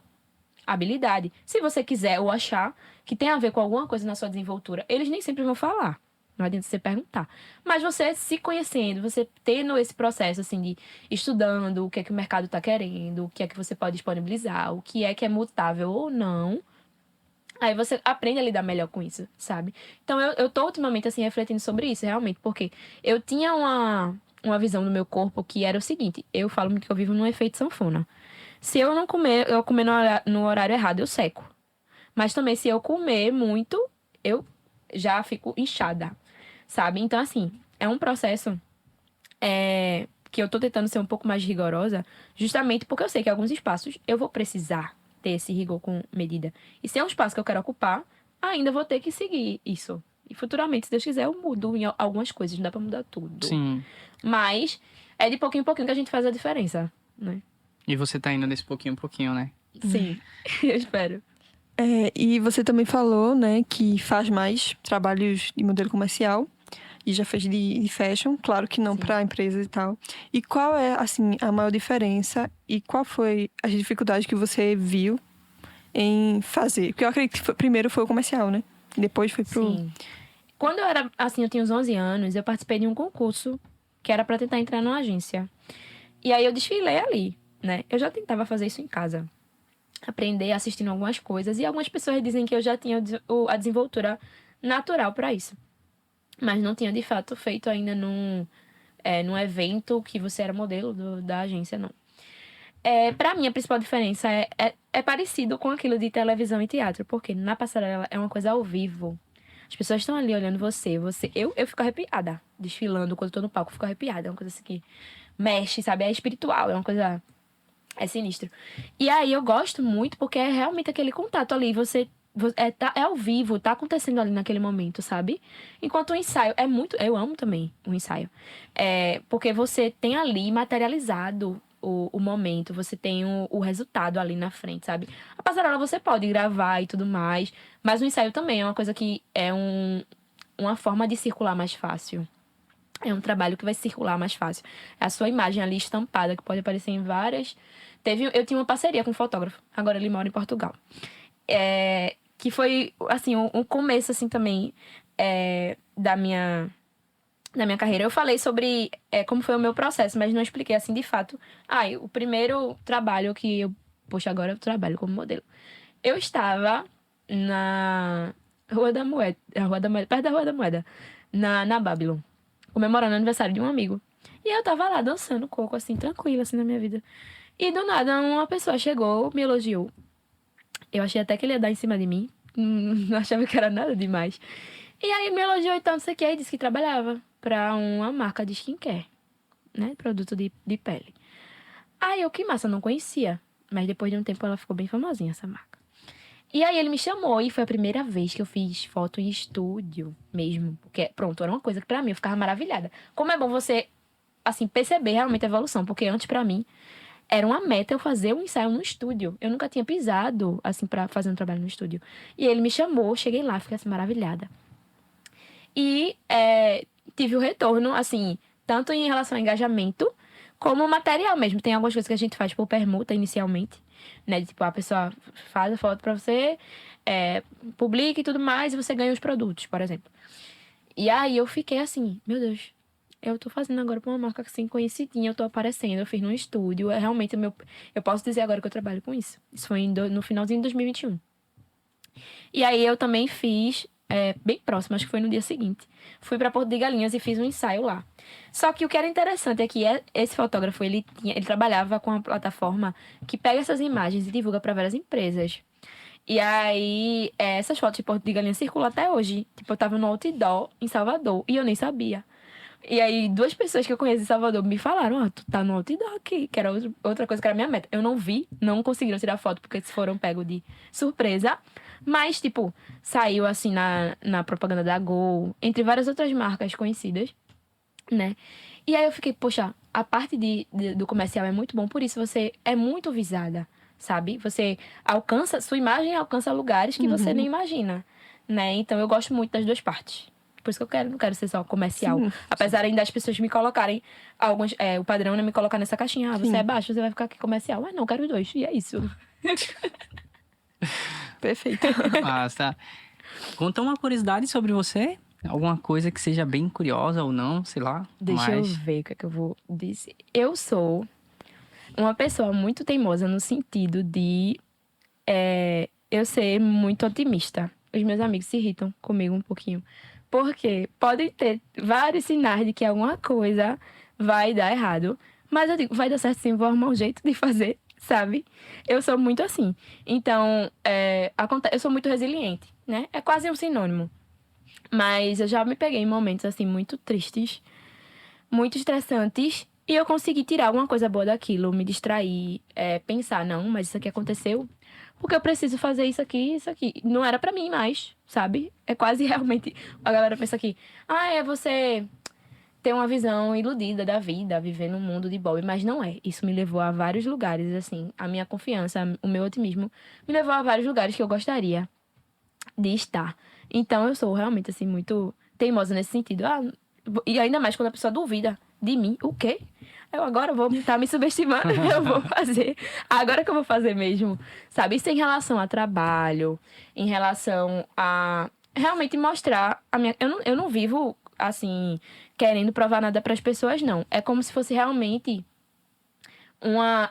habilidade. Se você quiser ou achar que tem a ver com alguma coisa na sua desenvoltura, eles nem sempre vão falar. Não adianta você perguntar. Mas você se conhecendo, você tendo esse processo, assim, de estudando o que é que o mercado está querendo, o que é que você pode disponibilizar, o que é mutável ou não, aí você aprende a lidar melhor com isso, sabe? Então, eu tô ultimamente, assim, refletindo sobre isso, realmente, porque eu tinha uma visão do meu corpo que era o seguinte: eu falo muito que eu vivo num efeito sanfona. Se eu não comer, eu comer no horário errado, eu seco. Mas também, se eu comer muito, eu já fico inchada, sabe? Então, assim, é um processo que eu tô tentando ser um pouco mais rigorosa, justamente porque eu sei que em alguns espaços eu vou precisar ter esse rigor com medida. E se é um espaço que eu quero ocupar, ainda vou ter que seguir isso. E futuramente, se Deus quiser, eu mudo em algumas coisas, não dá pra mudar tudo. Sim. Mas é de pouquinho em pouquinho que a gente faz a diferença, né? E você tá indo nesse pouquinho em pouquinho, né? Sim, eu espero. E você também falou, né, que faz mais trabalhos de modelo comercial e já fez de fashion, claro que não para empresas e tal. E qual é, assim, a maior diferença e qual foi as dificuldades que você viu em fazer? Porque eu acredito que primeiro foi o comercial, né? Depois foi pro... Sim. Quando eu era, assim, eu tinha uns 11 anos, eu participei de um concurso que era para tentar entrar numa agência. E aí eu desfilei ali, né? Eu já tentava fazer isso em casa. Aprender assistindo algumas coisas. E algumas pessoas dizem que eu já tinha a desenvoltura natural para isso. Mas não tinha, de fato, feito ainda num evento que você era modelo da agência, não. Para mim, a principal diferença é parecido com aquilo de televisão e teatro. Porque na passarela é uma coisa ao vivo. As pessoas estão ali olhando você. Eu fico arrepiada. Desfilando, quando eu tô no palco, eu fico arrepiada. É uma coisa assim que mexe, sabe? É espiritual, é uma coisa... É sinistro. E aí eu gosto muito porque é realmente aquele contato ali. É ao vivo, tá acontecendo ali naquele momento, sabe? Enquanto o ensaio é muito... Eu amo também o ensaio. Porque você tem ali materializado o momento. Você tem o resultado ali na frente, sabe? A passarela você pode gravar e tudo mais. Mas o ensaio também é uma coisa que é uma forma de circular mais fácil. É um trabalho que vai circular mais fácil. É a sua imagem ali estampada, que pode aparecer em várias... Eu tinha uma parceria com um fotógrafo. Agora ele mora em Portugal. Que foi, assim, um começo, assim, também da minha carreira. Eu falei sobre como foi o meu processo, mas não expliquei, assim, de fato. O primeiro trabalho que eu... Poxa, agora eu trabalho como modelo. Eu estava Rua da Moeda, perto da Rua da Moeda, na Babylon, comemorando o aniversário de um amigo. E eu tava lá dançando coco, assim, tranquila, assim, na minha vida. E do nada, uma pessoa chegou, me elogiou. Eu achei até que ele ia dar em cima de mim. Não achava que era nada demais. E aí me elogiou e tal, não sei o que. Aí disse que trabalhava pra uma marca de skincare, né? Produto de pele. Aí eu, que massa, não conhecia. Mas depois de um tempo ela ficou bem famosinha, essa marca. E aí ele me chamou e foi a primeira vez que eu fiz foto em estúdio mesmo. Porque, pronto, era uma coisa que pra mim eu ficava maravilhada. Como é bom você, assim, perceber realmente a evolução. Porque antes, pra mim, era uma meta eu fazer um ensaio no estúdio. Eu nunca tinha pisado, assim, pra fazer um trabalho no estúdio. E ele me chamou, cheguei lá, fiquei assim, maravilhada. E tive o retorno, assim, tanto em relação ao engajamento, como material mesmo. Tem algumas coisas que a gente faz por permuta inicialmente, né? Tipo, a pessoa faz a foto pra você, publica e tudo mais, e você ganha os produtos, por exemplo. E aí eu fiquei assim, meu Deus, eu tô fazendo agora pra uma marca assim, conhecidinha, eu tô aparecendo, eu fiz num estúdio, é realmente o meu... Eu posso dizer agora que eu trabalho com isso. Isso foi no finalzinho de 2021. E aí eu também fiz, bem próximo, acho que foi no dia seguinte. Fui pra Porto de Galinhas e fiz um ensaio lá. Só que o que era interessante é que esse fotógrafo, ele trabalhava com uma plataforma que pega essas imagens e divulga pra várias empresas. E aí, essas fotos de Porto de Galinhas circulam até hoje. Tipo, eu tava no outdoor em Salvador e eu nem sabia. E aí, duas pessoas que eu conheço em Salvador me falaram, tu tá no outdoor aqui, que era outra coisa que era minha meta. Eu não vi, não conseguiram tirar foto, porque eles foram pegos de surpresa. Mas, tipo, saiu assim na propaganda da Gol, entre várias outras marcas conhecidas, né? E aí eu fiquei, poxa, a parte do comercial é muito bom, por isso você é muito visada, sabe? Você alcança, sua imagem alcança lugares que você nem imagina, né? Então eu gosto muito das duas partes. Por isso que não quero ser só comercial. Sim. Apesar ainda das pessoas me colocarem, o padrão é me colocar nessa caixinha. Ah, você Sim. é baixo, você vai ficar aqui comercial. Mas não, eu quero os dois. E é isso. Perfeito. Massa. Conta uma curiosidade sobre você. Alguma coisa que seja bem curiosa ou não, sei lá. Deixa eu ver o que é que eu vou dizer. Eu sou uma pessoa muito teimosa no sentido de eu ser muito otimista. Os meus amigos se irritam comigo um pouquinho. Porque podem ter vários sinais de que alguma coisa vai dar errado. Mas eu digo, vai dar certo sim, vou arrumar um jeito de fazer, sabe? Eu sou muito assim. Então, eu sou muito resiliente, né? É quase um sinônimo. Mas eu já me peguei em momentos, assim, muito tristes, muito estressantes. E eu consegui tirar alguma coisa boa daquilo, me distrair, pensar, não, mas isso aqui aconteceu porque eu preciso fazer isso aqui, isso aqui. Não era pra mim mais, sabe? É quase realmente... A galera pensa aqui, é você ter uma visão iludida da vida, viver num mundo de Bob, mas não é. Isso me levou a vários lugares, assim, a minha confiança, o meu otimismo, me levou a vários lugares que eu gostaria de estar. Então, eu sou realmente, assim, muito teimosa nesse sentido. E ainda mais quando a pessoa duvida de mim. O quê? Eu agora vou estar me subestimando, eu vou fazer. Agora que eu vou fazer mesmo, sabe? Isso em relação a trabalho, em relação a realmente mostrar a minha... Eu não vivo, assim, querendo provar nada para as pessoas, não. É como se fosse realmente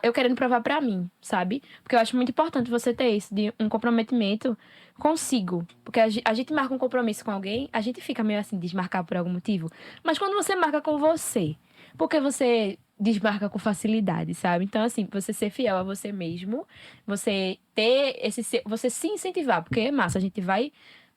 eu querendo provar pra mim, sabe? Porque eu acho muito importante você ter isso, de um comprometimento consigo. Porque a gente marca um compromisso com alguém, a gente fica meio assim, desmarcar por algum motivo. Mas quando você marca com você, porque você desmarca com facilidade, sabe? Então, assim, você ser fiel a você mesmo, você ter você se incentivar, porque é massa, a gente vai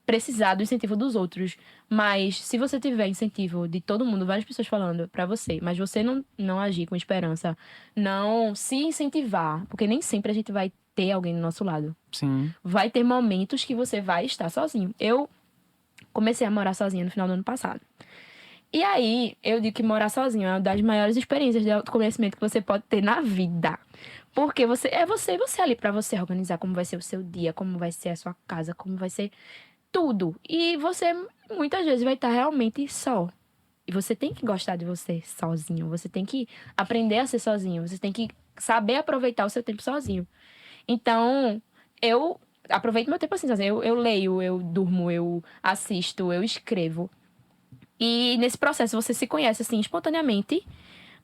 precisar do incentivo dos outros. Mas se você tiver incentivo de todo mundo, várias pessoas falando pra você, mas você não agir com esperança, não se incentivar, porque nem sempre a gente vai ter alguém do nosso lado. Sim. Vai ter momentos que você vai estar sozinho. Eu comecei a morar sozinha no final do ano passado. E aí, eu digo que morar sozinho é uma das maiores experiências de autoconhecimento que você pode ter na vida. Porque você ali pra você organizar como vai ser o seu dia, como vai ser a sua casa, como vai ser tudo. E você muitas vezes vai estar realmente só. E você tem que gostar de você sozinho. Você tem que aprender a ser sozinho. Você tem que saber aproveitar o seu tempo sozinho. Então, eu aproveito meu tempo assim, sozinho. Eu leio, eu durmo, eu assisto, eu escrevo. E nesse processo você se conhece assim espontaneamente,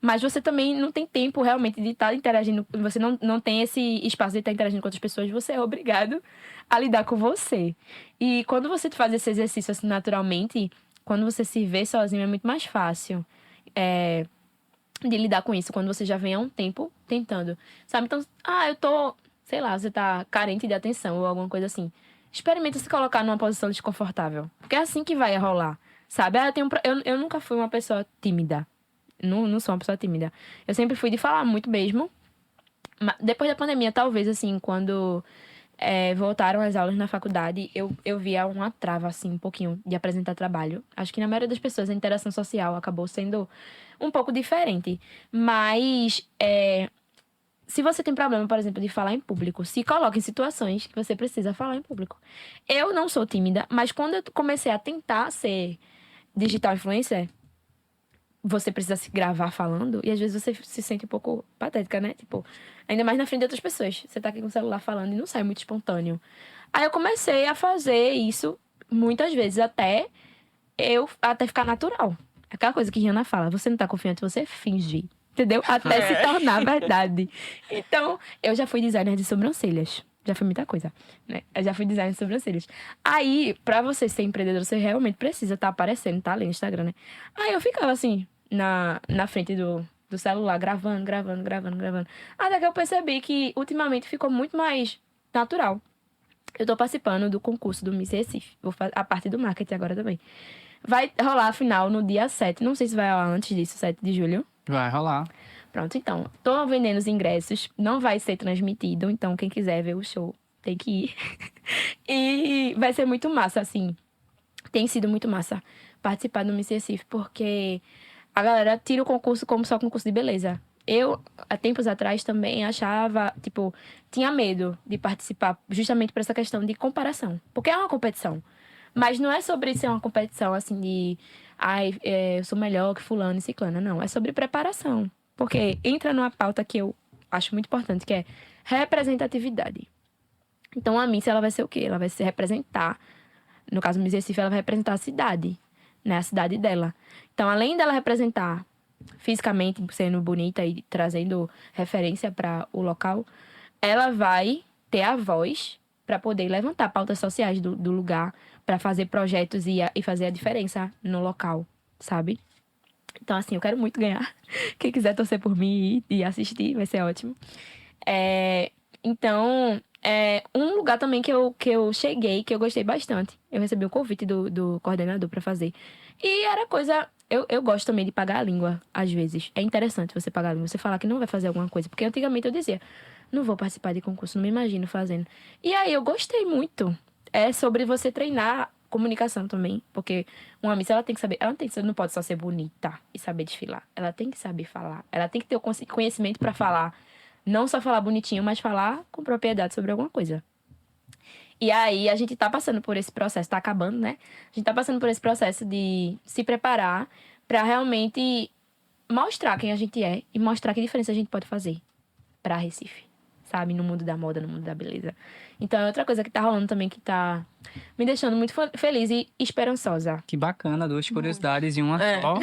Mas você também não tem tempo realmente de estar interagindo. Você não tem esse espaço de estar interagindo com outras pessoas. Você é obrigado a lidar com você. E quando você faz esse exercício assim naturalmente, quando você se vê sozinho, é muito mais fácil de lidar com isso. Quando você já vem há um tempo tentando. Sabe? Então, eu tô... Sei lá, você tá carente de atenção ou alguma coisa assim. Experimenta se colocar numa posição desconfortável. Porque é assim que vai rolar. Sabe? Eu nunca fui uma pessoa tímida. Não sou uma pessoa tímida. Eu sempre fui de falar muito mesmo. Depois da pandemia, talvez, assim, quando voltaram as aulas na faculdade, eu via uma trava, assim, um pouquinho de apresentar trabalho. Acho que na maioria das pessoas a interação social acabou sendo um pouco diferente. Mas, se você tem problema, por exemplo, de falar em público, se coloque em situações que você precisa falar em público. Eu não sou tímida, mas quando eu comecei a tentar ser digital influencer, você precisa se gravar falando e às vezes você se sente um pouco patética, né? Tipo, ainda mais na frente de outras pessoas. Você tá aqui com o celular falando e não sai muito espontâneo. Aí eu comecei a fazer isso muitas vezes até ficar natural. Aquela coisa que Rihanna fala, você não tá confiante, você finge. Entendeu? Até se tornar verdade. Então, eu já fui designer de sobrancelhas. Já foi muita coisa, né? Eu já fui designer de sobrancelhas. Aí, pra você ser empreendedor, você realmente precisa estar aparecendo, tá ali no Instagram, né? Aí eu ficava assim, na frente do celular, gravando. Até que eu percebi que, ultimamente, ficou muito mais natural. Eu tô participando do concurso do Miss Recife. Vou fazer a parte do marketing agora também. Vai rolar a final no dia 7. Não sei se vai rolar antes disso, 7 de julho. Vai rolar. Pronto, então. Tô vendendo os ingressos. Não vai ser transmitido. Então, quem quiser ver o show, tem que ir. E vai ser muito massa, assim. Tem sido muito massa participar do Miss Recife, porque a galera tira o concurso como só concurso de beleza. Eu, há tempos atrás, também achava, tipo, tinha medo de participar justamente por essa questão de comparação. Porque é uma competição. Mas não é sobre ser uma competição, assim, de... eu sou melhor que fulano e ciclana. Não, é sobre preparação. Porque entra numa pauta que eu acho muito importante, que é representatividade. Então, a Miss, ela vai ser o quê? Ela vai se representar. No caso, Miss Recife, ela vai representar a cidade, né? A cidade dela. Então, além dela representar fisicamente, sendo bonita e trazendo referência para o local, ela vai ter a voz para poder levantar pautas sociais do lugar, para fazer projetos e fazer a diferença no local, sabe? Então, assim, eu quero muito ganhar. Quem quiser torcer por mim e assistir, vai ser ótimo. Então, um lugar também que eu cheguei, que eu gostei bastante. Eu recebi um convite do coordenador para fazer. E era coisa... Eu gosto também de pagar a língua, às vezes. É interessante você pagar a língua. Você falar que não vai fazer alguma coisa. Porque antigamente eu dizia, não vou participar de concurso, não me imagino fazendo. E aí eu gostei muito. É sobre você treinar comunicação também. Porque uma Miss, ela tem que saber... não pode só ser bonita e saber desfilar. Ela tem que saber falar. Ela tem que ter o conhecimento para falar. Não só falar bonitinho, mas falar com propriedade sobre alguma coisa. E aí, a gente tá passando por esse processo, tá acabando, né? A gente tá passando por esse processo de se preparar pra realmente mostrar quem a gente é e mostrar que diferença a gente pode fazer pra Recife, sabe? No mundo da moda, no mundo da beleza. Então, é outra coisa que tá rolando também, que tá me deixando muito feliz e esperançosa. Que bacana, duas curiosidades em uma só.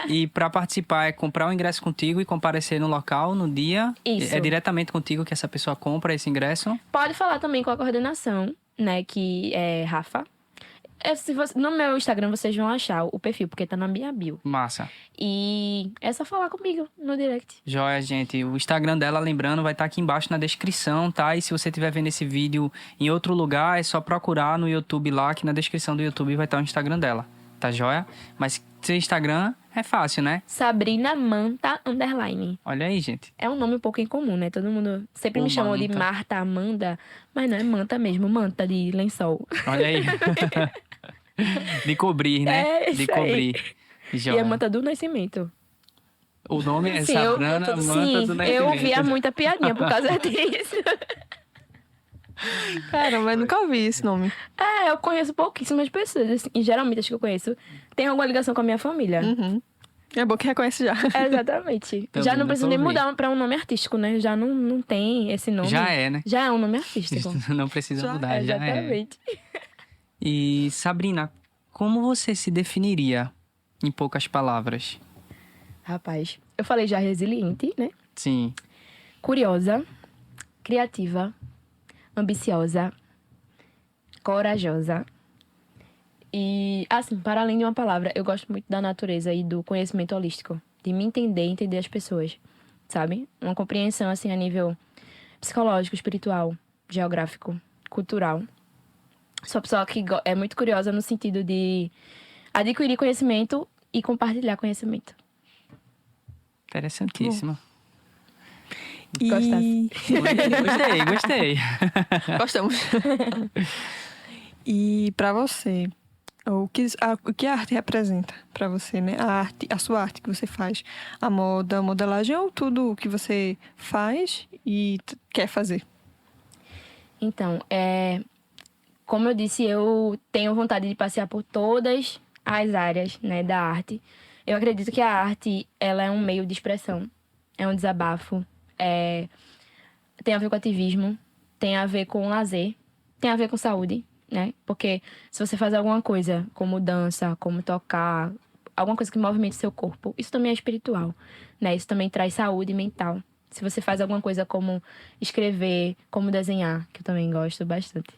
E para participar é comprar o ingresso contigo e comparecer no local no dia. Isso. É diretamente contigo que essa pessoa compra esse ingresso. Pode falar também com a coordenação, né? Que é Rafa. No meu Instagram vocês vão achar o perfil, porque tá na minha bio. Massa. E é só falar comigo no direct. Joia, gente. O Instagram dela, lembrando, vai estar aqui embaixo na descrição, tá? E se você estiver vendo esse vídeo em outro lugar, é só procurar no YouTube lá, que na descrição do YouTube vai estar o Instagram dela. Tá joia? Mas seu Instagram é fácil, né? Sabrina Manta _. Olha aí, gente. É um nome um pouco incomum, né? Todo mundo sempre me chamou de Marta, Amanda. Mas não, é Manta mesmo. Manta de lençol. Olha aí. De cobrir, né? Isso de cobrir. aí. Joia. E a Manta do Nascimento. O nome é Sim, Sabrina Manta do Nascimento. eu ouvia muita piadinha por causa disso. Cara, mas nunca ouvi esse nome. Eu conheço pouquíssimas pessoas, assim, e geralmente as que eu conheço tem alguma ligação com a minha família. Uhum. É bom que reconhece já. Exatamente. Também Já não nunca precisa nem ouvi. mudar pra um nome artístico, né? Já não tem esse nome. Já é, né? Já é um nome artístico. Não precisa mudar, já é. Exatamente. E, Sabrina, como você se definiria em poucas palavras? Rapaz, Eu falei já resiliente, né? Sim. Curiosa, criativa, ambiciosa, corajosa. E, assim, para além de uma palavra, eu gosto muito da natureza e do conhecimento holístico. De me entender e entender as pessoas, sabe? Uma compreensão, assim, a nível psicológico, espiritual, geográfico, cultural. Sou uma pessoa que é muito curiosa no sentido de adquirir conhecimento e compartilhar conhecimento. Interessantíssimo. E... Gostei. Gostamos. E pra você, o que a arte representa pra você, né? A sua arte que você faz, a moda, a modelagem ou tudo o que você faz e quer fazer? Então, como eu disse, eu tenho vontade de passear por todas as áreas, né, da arte. Eu acredito que a arte, ela é um meio de expressão, é um desabafo, tem a ver com ativismo, tem a ver com lazer, tem a ver com saúde, né? Porque se você faz alguma coisa, como dança, como tocar, alguma coisa que movimente seu corpo, isso também é espiritual, né? Isso também traz saúde mental. Se você faz alguma coisa como escrever, como desenhar, que eu também gosto bastante.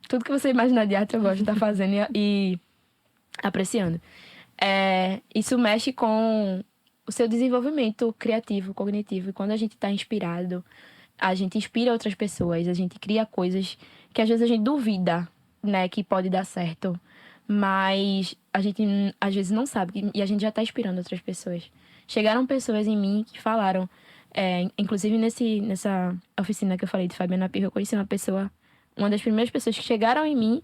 Tudo que você imaginar de arte eu gosto de estar fazendo e apreciando. Isso mexe com o seu desenvolvimento criativo, cognitivo. E quando a gente está inspirado, a gente inspira outras pessoas, a gente cria coisas que às vezes a gente duvida, né, que pode dar certo. Mas a gente às vezes não sabe e a gente já está inspirando outras pessoas. Chegaram pessoas em mim que falaram, inclusive nessa oficina que eu falei de Fabiana Pirro, eu conheci uma das primeiras pessoas que chegaram em mim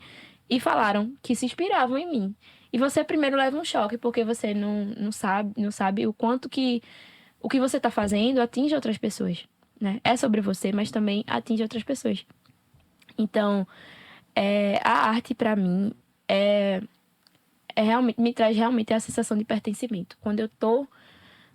e falaram que se inspiravam em mim. E você primeiro leva um choque, porque você não sabe o quanto que o que você está fazendo atinge outras pessoas, né? É sobre você, mas também atinge outras pessoas. Então, a arte, para mim, realmente, me traz realmente a sensação de pertencimento. Quando eu tô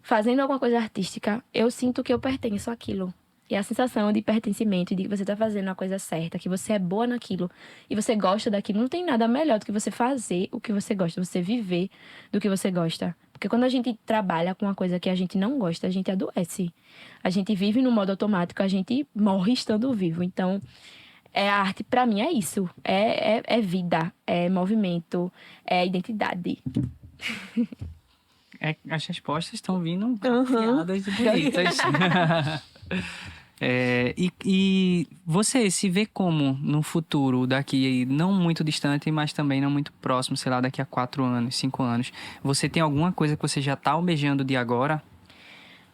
fazendo alguma coisa artística, eu sinto que eu pertenço àquilo. E a sensação de pertencimento, de que você tá fazendo a coisa certa, que você é boa naquilo e você gosta daquilo, não tem nada melhor do que você fazer o que você gosta, você viver do que você gosta. Porque quando a gente trabalha com uma coisa que a gente não gosta, a gente adoece. A gente vive no modo automático, a gente morre estando vivo. Então, a arte pra mim é isso. É vida, é movimento, é identidade. As respostas estão vindo Uhum. afiadas e bonitas. E você se vê como no futuro, daqui não muito distante, mas também não muito próximo, sei lá, daqui a 4 anos, 5 anos, você tem alguma coisa que você já tá almejando de agora?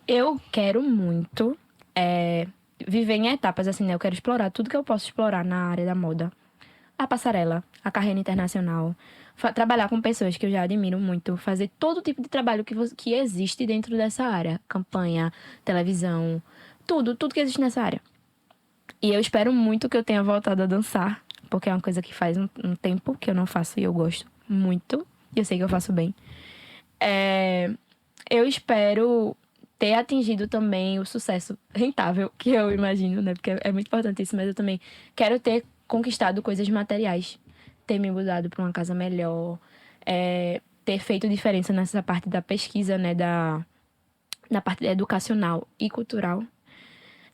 Eu quero muito viver em etapas, assim, né? Eu quero explorar tudo que eu posso explorar na área da moda. A passarela, a carreira internacional, trabalhar com pessoas que eu já admiro muito, fazer todo tipo de trabalho que existe dentro dessa área. Campanha, televisão, tudo que existe nessa área. E eu espero muito que eu tenha voltado a dançar, porque é uma coisa que faz um tempo que eu não faço e eu gosto muito. E eu sei que eu faço bem. Eu espero ter atingido também o sucesso rentável, que eu imagino, né? Porque é muito importante isso, mas eu também quero ter conquistado coisas materiais, ter me mudado para uma casa melhor, ter feito diferença nessa parte da pesquisa, né? Na parte educacional e cultural.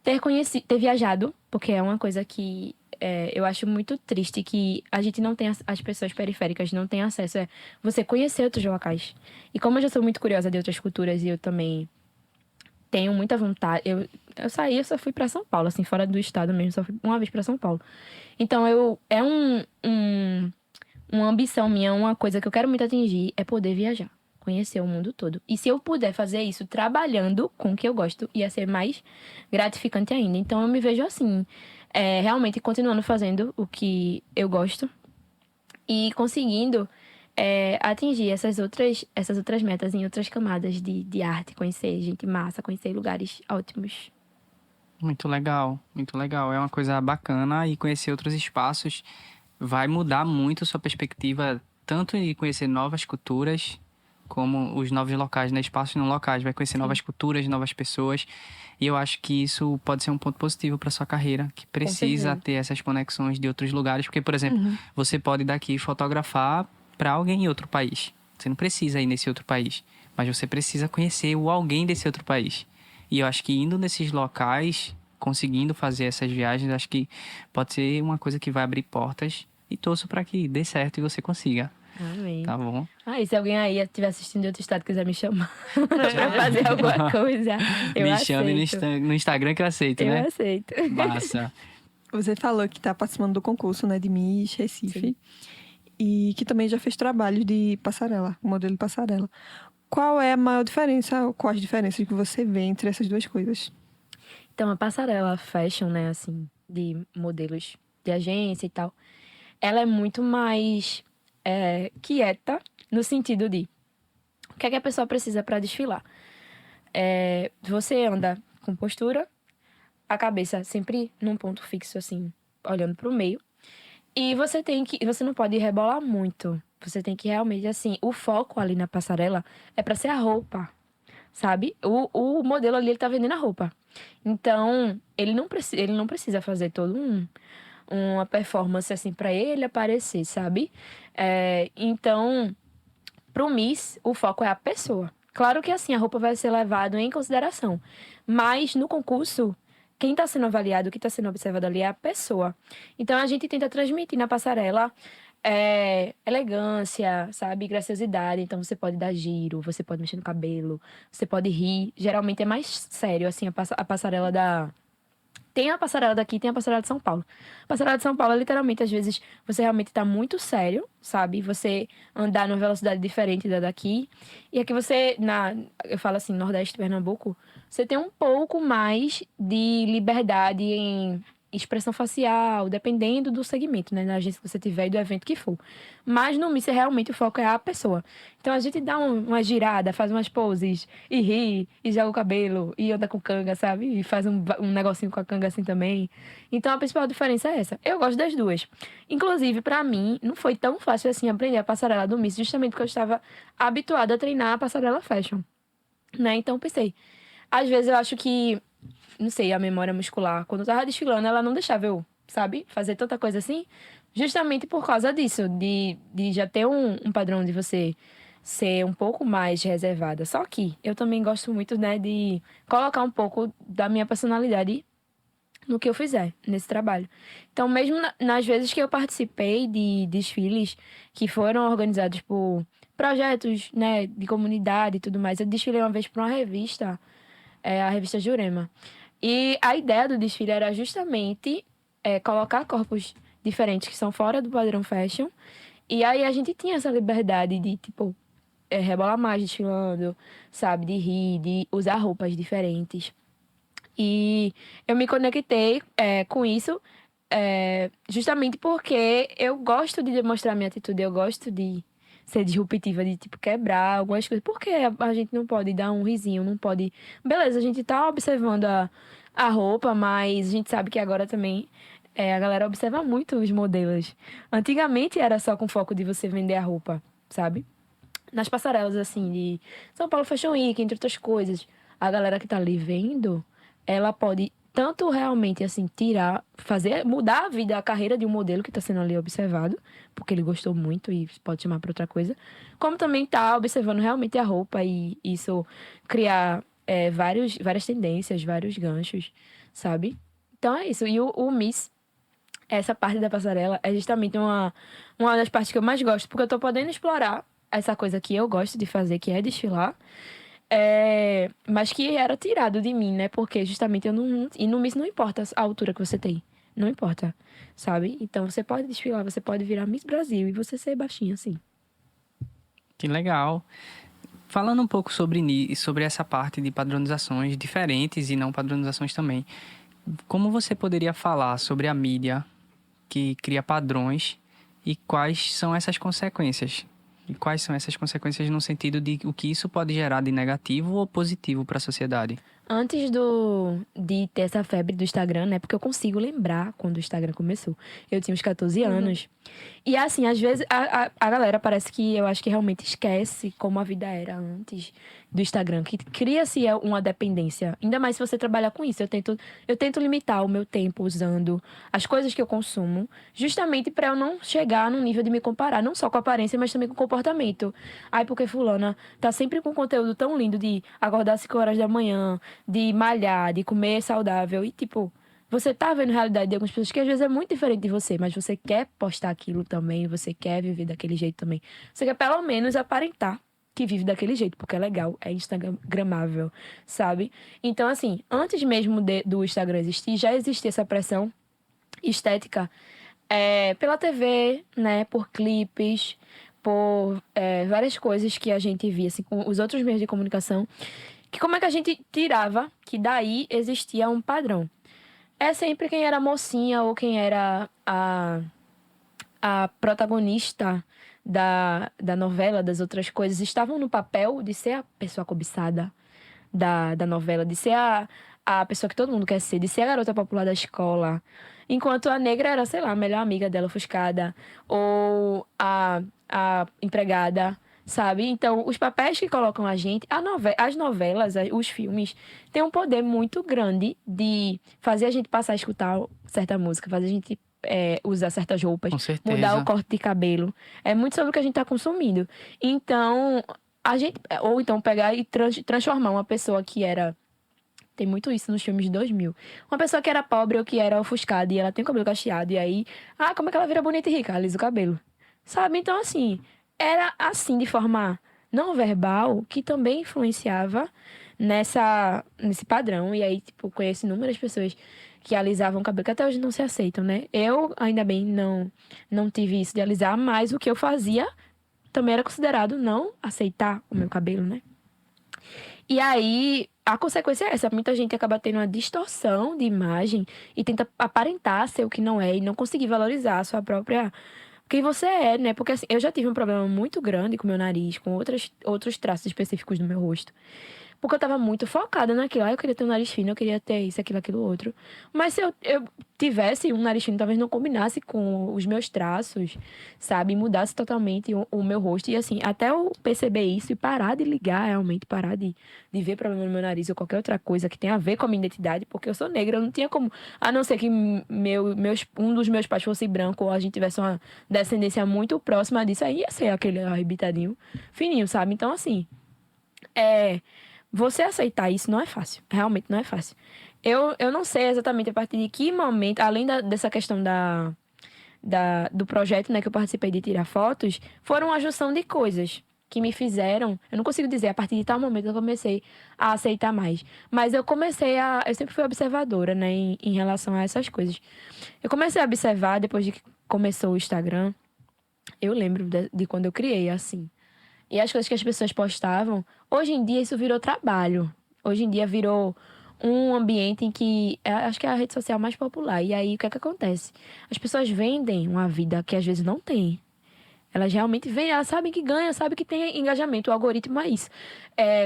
Ter viajado, porque é uma coisa que eu acho muito triste, que a gente não tem, as pessoas periféricas não têm acesso a você conhecer outros locais. E como eu já sou muito curiosa de outras culturas e eu também tenho muita vontade. Eu só fui pra São Paulo, assim, fora do estado mesmo, só fui uma vez pra São Paulo. Então, uma ambição minha, uma coisa que eu quero muito atingir é poder viajar, conhecer o mundo todo. E se eu puder fazer isso trabalhando com o que eu gosto, ia ser mais gratificante ainda. Então, eu me vejo assim, realmente continuando fazendo o que eu gosto e conseguindo atingir essas outras metas em outras camadas de arte, conhecer gente massa, conhecer lugares ótimos. Muito legal, muito legal. É uma coisa bacana e conhecer outros espaços vai mudar muito a sua perspectiva, tanto de conhecer novas culturas, como os novos locais, né? Espaços não locais, vai conhecer novas culturas, novas pessoas. E eu acho que isso pode ser um ponto positivo para sua carreira, que precisa ter essas conexões de outros lugares. Porque, por exemplo, você pode daqui fotografar para alguém em outro país. Você não precisa ir nesse outro país. mas você precisa conhecer o alguém desse outro país. E eu acho que indo nesses locais, conseguindo fazer essas viagens, acho que pode ser uma coisa que vai abrir portas e torço para que dê certo e você consiga, Amém. tá bom? E se alguém aí estiver assistindo de outro estado e quiser me chamar pra fazer alguma coisa, eu Me aceito. chame no Instagram que eu aceito, Eu né? aceito. Massa. Você falou que tá participando do concurso, né, de Miss Recife. Sim. E que também já fez trabalhos de passarela, modelo passarela. Qual é a maior diferença, ou quais as diferenças que você vê entre essas duas coisas? Então, a passarela fashion, né, assim, de modelos de agência e tal, ela é muito mais quieta, no sentido de o que é que a pessoa precisa para desfilar. Você anda com postura, a cabeça sempre num ponto fixo, assim, olhando pro meio. E você não pode rebolar muito. Você tem que realmente, assim, o foco ali na passarela é pra ser a roupa, sabe? O modelo ali, ele tá vendendo a roupa. Então, ele não precisa fazer todo uma performance, assim, pra ele aparecer, sabe? Então, pro Miss, o foco é a pessoa. Claro que, assim, a roupa vai ser levada em consideração. Mas, no concurso, quem está sendo avaliado, quem está sendo observado ali é a pessoa. Então, a gente tenta transmitir na passarela elegância, sabe? Graciosidade. Então, você pode dar giro, você pode mexer no cabelo, você pode rir. Geralmente é mais sério, assim, a passarela da... Tem a passarela daqui, tem a passarela de São Paulo. A passarela de São Paulo, literalmente, às vezes, você realmente tá muito sério, sabe? Você andar numa velocidade diferente da daqui. E aqui eu falo assim, Nordeste, Pernambuco, você tem um pouco mais de liberdade em expressão facial, dependendo do segmento, né? Na agência que você tiver e do evento que for. Mas no Miss, realmente, o foco é a pessoa. Então, a gente dá uma girada, faz umas poses, e ri, e joga o cabelo, e anda com canga, sabe? E faz um negocinho com a canga assim também. Então, a principal diferença é essa. Eu gosto das duas. Inclusive, pra mim, não foi tão fácil assim aprender a passarela do Miss, justamente porque eu estava habituada a treinar a passarela fashion, né? Então, pensei, às vezes eu acho que, não sei, a memória muscular, quando eu tava desfilando, ela não deixava eu, sabe, fazer tanta coisa assim, justamente por causa disso, de já ter um padrão de você ser um pouco mais reservada. Só que eu também gosto muito, né, de colocar um pouco da minha personalidade no que eu fizer nesse trabalho. Então, mesmo nas vezes que eu participei de desfiles que foram organizados por projetos, né, de comunidade e tudo mais, eu desfilei uma vez para uma revista, a revista Jurema. E a ideia do desfile era justamente colocar corpos diferentes que são fora do padrão fashion. E aí a gente tinha essa liberdade de, tipo, rebolar mais desfilando, sabe? De rir, de usar roupas diferentes. E eu me conectei com isso justamente porque eu gosto de demonstrar minha atitude, eu gosto de ser disruptiva, de, tipo, quebrar algumas coisas. Por que a gente não pode dar um risinho, não pode... Beleza, a gente tá observando a roupa, mas a gente sabe que agora também a galera observa muito os modelos. Antigamente era só com foco de você vender a roupa, sabe? Nas passarelas, assim, de São Paulo Fashion Week, entre outras coisas, a galera que tá ali vendo, ela pode tanto realmente, assim, mudar a vida, a carreira de um modelo que tá sendo ali observado, porque ele gostou muito e pode chamar pra outra coisa, como também tá observando realmente a roupa e isso criar várias tendências, vários ganchos, sabe? Então é isso. E o Miss, essa parte da passarela, é justamente uma das partes que eu mais gosto, porque eu tô podendo explorar essa coisa que eu gosto de fazer, que é desfilar, mas que era tirado de mim, né? Porque justamente eu não... E no Miss não importa a altura que você tem. Não importa, sabe? Então você pode desfilar, você pode virar Miss Brasil e você ser baixinha, assim. Que legal. Falando um pouco sobre essa parte de padronizações diferentes e não padronizações também. Como você poderia falar sobre a mídia que cria padrões e quais são essas consequências? E quais são essas consequências no sentido de o que isso pode gerar de negativo ou positivo para a sociedade? Antes de ter essa febre do Instagram, né? Porque eu consigo lembrar quando o Instagram começou. Eu tinha uns 14 anos. E assim, às vezes a galera parece que eu acho que realmente esquece como a vida era antes do Instagram. Que cria-se uma dependência. Ainda mais se você trabalhar com isso. Eu tento limitar o meu tempo usando as coisas que eu consumo, justamente para eu não chegar num nível de me comparar, não só com a aparência, mas também com o comportamento. Ai, porque fulana tá sempre com conteúdo tão lindo de acordar às 5 horas da manhã, de malhar, de comer saudável. E, tipo, você tá vendo a realidade de algumas pessoas que às vezes é muito diferente de você, mas você quer postar aquilo também, você quer viver daquele jeito também. Você quer pelo menos aparentar que vive daquele jeito, porque é legal, é instagramável, sabe? Então, assim, antes mesmo do Instagram existir, já existia essa pressão estética pela TV, né? Por clipes, por várias coisas que a gente via, assim, com os outros meios de comunicação. Que como é que a gente tirava que daí existia um padrão? É sempre quem era a mocinha ou quem era a protagonista da novela, das outras coisas, estavam no papel de ser a pessoa cobiçada da novela, de ser a pessoa que todo mundo quer ser, de ser a garota popular da escola. Enquanto a negra era, sei lá, a melhor amiga dela ofuscada, ou a empregada, sabe? Então, os papéis que colocam a gente, as novelas, os filmes, têm um poder muito grande de fazer a gente passar a escutar certa música, fazer a gente usar certas roupas, Com certeza. mudar o corte de cabelo. É muito sobre o que a gente está consumindo. Então, a gente, ou então pegar e transformar uma pessoa que era. Tem muito isso nos filmes de 2000. Uma pessoa que era pobre ou que era ofuscada e ela tem o cabelo cacheado. E aí, como é que ela vira bonita e rica? Ela alisa o cabelo. Sabe? Então, assim, era assim de forma não verbal que também influenciava nesse padrão. E aí, tipo, conheço inúmeras pessoas que alisavam o cabelo, que até hoje não se aceitam, né? Eu, ainda bem, não tive isso de alisar, mas o que eu fazia também era considerado não aceitar o meu cabelo, né? E aí, a consequência é essa. Muita gente acaba tendo uma distorção de imagem e tenta aparentar ser o que não é e não conseguir valorizar a sua própria. Quem você é, né? Porque assim, eu já tive um problema muito grande com o meu nariz, com outros traços específicos do meu rosto. Porque eu tava muito focada naquilo. Eu queria ter um nariz fino, eu queria ter isso, aquilo, outro. Mas se eu tivesse um nariz fino, talvez não combinasse com os meus traços, sabe? Mudasse totalmente o meu rosto. E assim, até eu perceber isso e parar de ligar, realmente, parar de ver problema no meu nariz ou qualquer outra coisa que tenha a ver com a minha identidade, porque eu sou negra, eu não tinha como. A não ser que um dos meus pais fosse branco ou a gente tivesse uma descendência muito próxima disso, aí ia ser aquele arrebitadinho fininho, sabe? Então, assim. Você aceitar isso não é fácil. Realmente não é fácil. Eu não sei exatamente a partir de que momento, além dessa questão do projeto, né, que eu participei de tirar fotos, foram uma junção de coisas que me fizeram. Eu não consigo dizer a partir de tal momento eu comecei a aceitar mais. Mas eu sempre fui observadora, né, em relação a essas coisas. Eu comecei a observar depois de que começou o Instagram. Eu lembro de quando eu criei, assim. E as coisas que as pessoas postavam, hoje em dia isso virou trabalho. Hoje em dia virou um ambiente em que acho que é a rede social mais popular. E aí o que é que acontece? As pessoas vendem uma vida que às vezes não tem. Elas realmente vendem, elas sabem que ganha, sabem que tem engajamento. O algoritmo é isso.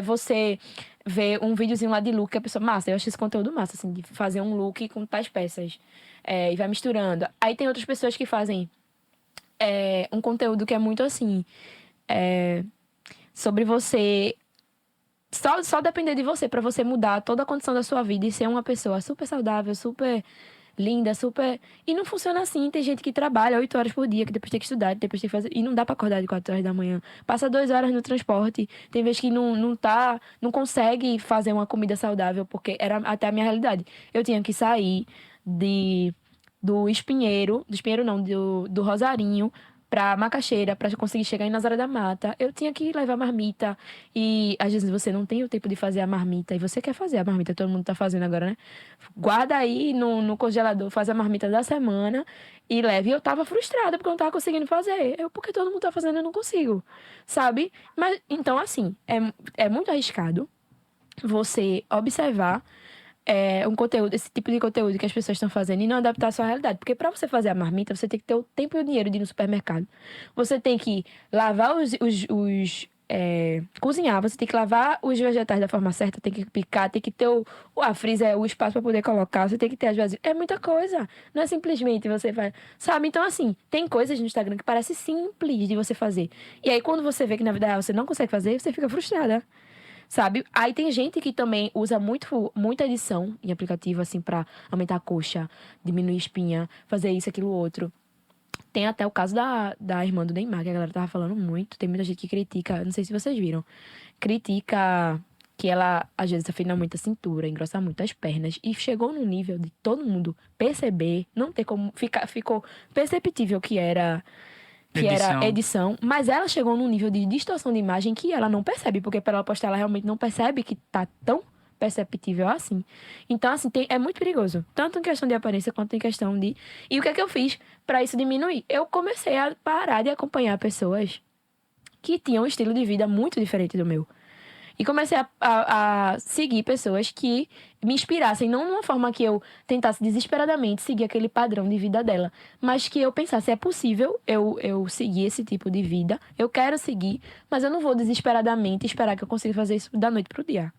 Você vê um videozinho lá de look que a pessoa, massa, eu acho esse conteúdo massa, assim, de fazer um look com tais peças. E vai misturando. Aí tem outras pessoas que fazem um conteúdo que é muito assim. Sobre você só depender de você pra você mudar toda a condição da sua vida e ser uma pessoa super saudável, super linda, super. E não funciona assim. Tem gente que trabalha 8 horas por dia, que depois tem que estudar, depois tem que fazer. E não dá pra acordar de 4 horas da manhã. Passa 2 horas no transporte. Tem vezes que não consegue fazer uma comida saudável, porque era até a minha realidade. Eu tinha que sair do Espinheiro não, do Rosarinho, pra Macaxeira, pra conseguir chegar em Nazaré da Mata. Eu tinha que levar marmita. E às vezes você não tem o tempo de fazer a marmita. E você quer fazer a marmita, todo mundo tá fazendo agora, né? Guarda aí no congelador, faz a marmita da semana e leve. E eu tava frustrada porque eu não tava conseguindo fazer. Porque todo mundo tá fazendo, eu não consigo. Sabe? Mas, então, assim, é muito arriscado você observar esse tipo de conteúdo que as pessoas estão fazendo e não adaptar à sua realidade. Porque para você fazer a marmita, você tem que ter o tempo e o dinheiro de ir no supermercado. Você tem que lavar cozinhar, você tem que lavar os vegetais da forma certa, tem que picar, tem que ter a freezer, o espaço para poder colocar, você tem que ter as vasilhas. É muita coisa. Não é simplesmente você vai, sabe? Então, assim, tem coisas no Instagram que parece simples de você fazer. E aí, quando você vê que na vida real você não consegue fazer, você fica frustrada. Sabe? Aí tem gente que também usa muita edição em aplicativo, assim, pra aumentar a coxa, diminuir espinha, fazer isso, aquilo, outro. Tem até o caso da irmã do Neymar, que a galera tava falando muito. Tem muita gente que critica, não sei se vocês viram, critica que ela, às vezes, afina muito a cintura, engrossa muito as pernas. E chegou no nível de todo mundo perceber, não ter como ficou perceptível que era edição, mas ela chegou num nível de distorção de imagem que ela não percebe, porque para ela postar, ela realmente não percebe que tá tão perceptível assim. Então, assim, é muito perigoso, tanto em questão de aparência quanto em questão de... E o que é que eu fiz para isso diminuir? Eu comecei a parar de acompanhar pessoas que tinham um estilo de vida muito diferente do meu. E comecei a seguir pessoas que me inspirassem, não de uma forma que eu tentasse desesperadamente seguir aquele padrão de vida dela, mas que eu pensasse, é possível eu seguir esse tipo de vida, eu quero seguir, mas eu não vou desesperadamente esperar que eu consiga fazer isso da noite pro dia.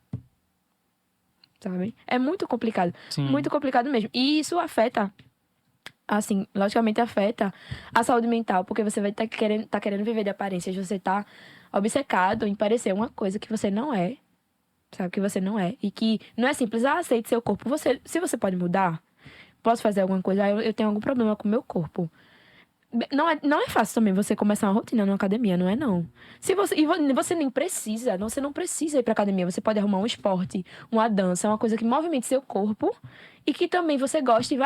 Sabe? É muito complicado. Sim. Muito complicado mesmo. E isso afeta, assim, logicamente afeta a saúde mental, porque você vai estar querendo viver de aparências, você tá obcecado em parecer uma coisa que você não é, sabe? Que você não é. E que não é simples, aceite seu corpo. Se você pode mudar, posso fazer alguma coisa, eu tenho algum problema com o meu corpo. Não é fácil também você começar uma rotina numa academia, não é não. Você nem precisa, você não precisa ir pra academia. Você pode arrumar um esporte, uma dança, uma coisa que movimente seu corpo e que também você gosta e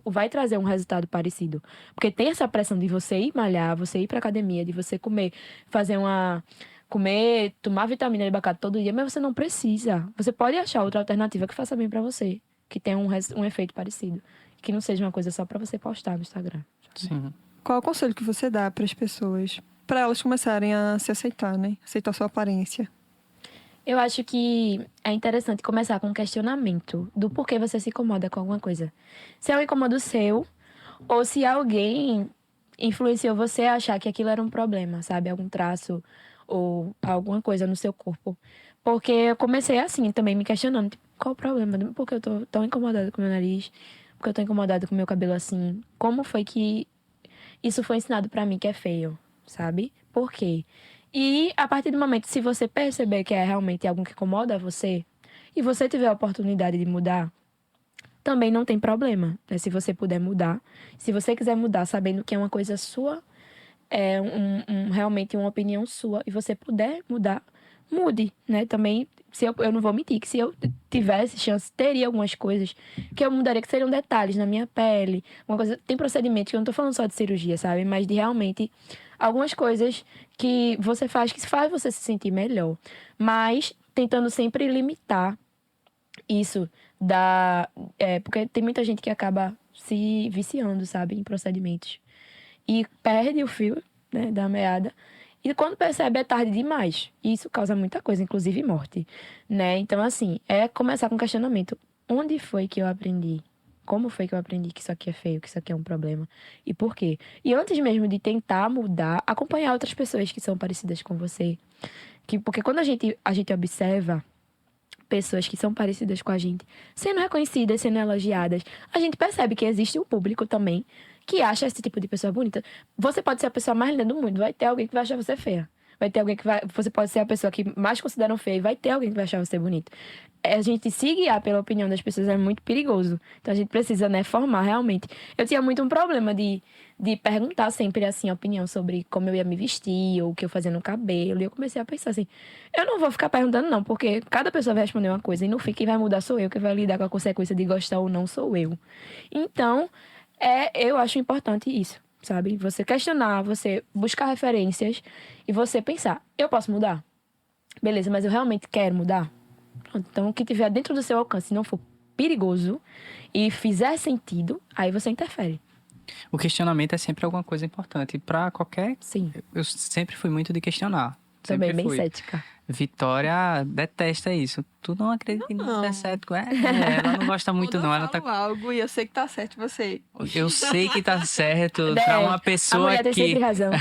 vai trazer um resultado parecido. Porque tem essa pressão de você ir malhar, você ir pra academia, de você comer, tomar vitamina de abacate todo dia, mas você não precisa. Você pode achar outra alternativa que faça bem pra você, que tenha um efeito parecido, que não seja uma coisa só pra você postar no Instagram. Sim. Qual o conselho que você dá para as pessoas, para elas começarem a se aceitar, né? Aceitar sua aparência? Eu acho que é interessante começar com um questionamento do porquê você se incomoda com alguma coisa. Se é um incômodo seu, ou se alguém influenciou você a achar que aquilo era um problema, sabe? Algum traço ou alguma coisa no seu corpo. Porque eu comecei assim, também me questionando, tipo, qual o problema? Por que eu tô tão incomodada com o meu nariz? Por que eu tô incomodada com o meu cabelo assim? Como foi que isso foi ensinado pra mim que é feio, sabe? Por quê? E a partir do momento, se você perceber que é realmente algo que incomoda você, e você tiver a oportunidade de mudar, também não tem problema, né? Se você puder mudar. Se você quiser mudar sabendo que é uma coisa sua, é realmente uma opinião sua, e você puder mudar, mude, né? Também, eu não vou mentir, que se eu tivesse chance, teria algumas coisas que eu mudaria, que seriam detalhes na minha pele. Uma coisa, tem procedimentos, que eu não tô falando só de cirurgia, sabe? Mas de realmente algumas coisas que você faz, que faz você se sentir melhor. Mas tentando sempre limitar isso porque tem muita gente que acaba se viciando, sabe? Em procedimentos. E perde o fio, né, da meada. E quando percebe, é tarde demais. E isso causa muita coisa, inclusive morte, né? Então, assim, é começar com questionamento. Onde foi que eu aprendi? Como foi que eu aprendi que isso aqui é feio, que isso aqui é um problema? E por quê? E antes mesmo de tentar mudar, acompanhar outras pessoas que são parecidas com você. Porque quando a gente observa pessoas que são parecidas com a gente, sendo reconhecidas, sendo elogiadas, a gente percebe que existe um público também que acha esse tipo de pessoa bonita. Você pode ser a pessoa mais linda do mundo, vai ter alguém que vai achar você feia. Vai ter alguém você pode ser a pessoa que mais consideram feia e vai ter alguém que vai achar você bonito. A gente se guiar pela opinião das pessoas é muito perigoso. Então a gente precisa, né, formar realmente. Eu tinha muito um problema de perguntar sempre, assim, a opinião sobre como eu ia me vestir ou o que eu fazia no cabelo. E eu comecei a pensar assim, eu não vou ficar perguntando não, porque cada pessoa vai responder uma coisa e no fim quem vai mudar sou eu, quem vai lidar com a consequência de gostar ou não sou eu. Então, eu acho importante isso, sabe? Você questionar, você buscar referências e você pensar, eu posso mudar? Beleza, mas eu realmente quero mudar? Então, o que tiver dentro do seu alcance, se não for perigoso e fizer sentido, aí você interfere. O questionamento é sempre alguma coisa importante para qualquer... Sim. Eu sempre fui muito de questionar. Também Sempre bem fui. cética. Vitória detesta isso. Tu não acredita que não é Não. cético? Ela não gosta muito, Quando não. eu Ela tá. falo algo e eu sei que tá certo, você... Eu sei que tá certo pra É, uma a pessoa mulher tem sempre que. razão.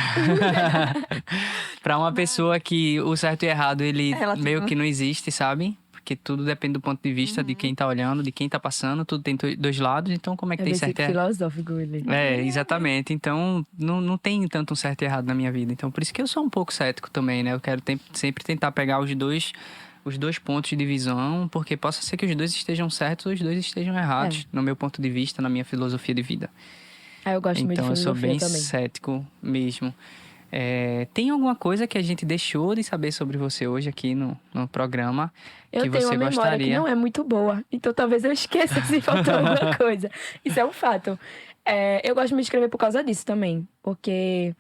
Pra uma pessoa que o certo e errado ele É relativo, meio né? que não existe, sabe? Porque tudo depende do ponto de vista de quem tá olhando, de quem tá passando, tudo tem dois lados, então como é que É tem bem certo e errado? filosófico ele. É, exatamente. Então, não tem tanto um certo e errado na minha vida. Então, por isso que eu sou um pouco cético também, né? Eu quero sempre tentar pegar os dois pontos de visão, porque possa ser que os dois estejam certos ou os dois estejam errados, no meu ponto de vista, na minha filosofia de vida. Ah, eu gosto muito de Então, eu sou filosofia bem também. cético mesmo. Tem alguma coisa que a gente deixou de saber sobre você hoje aqui no programa Eu que tenho você uma memória que gostaria? não é muito boa, então talvez eu esqueça se faltou alguma coisa. Isso é um fato. Eu gosto de me escrever por causa disso também, porque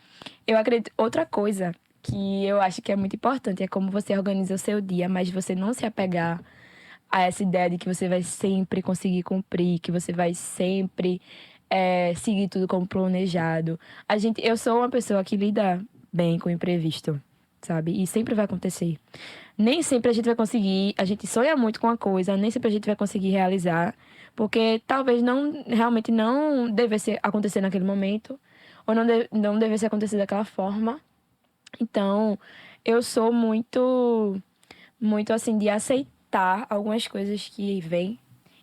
eu acredito. Outra coisa que eu acho que é muito importante é como você organiza o seu dia, mas você não se apegar a essa ideia de que você vai sempre conseguir cumprir, que você vai sempre seguir tudo como planejado. Eu sou uma pessoa que lida bem com o imprevisto, sabe? E sempre vai acontecer. Nem sempre a gente vai conseguir, a gente sonha muito com a coisa, nem sempre a gente vai conseguir realizar, porque talvez realmente não devesse acontecer naquele momento, ou não devesse acontecer daquela forma. Então, eu sou muito assim, de aceitar algumas coisas que vêm.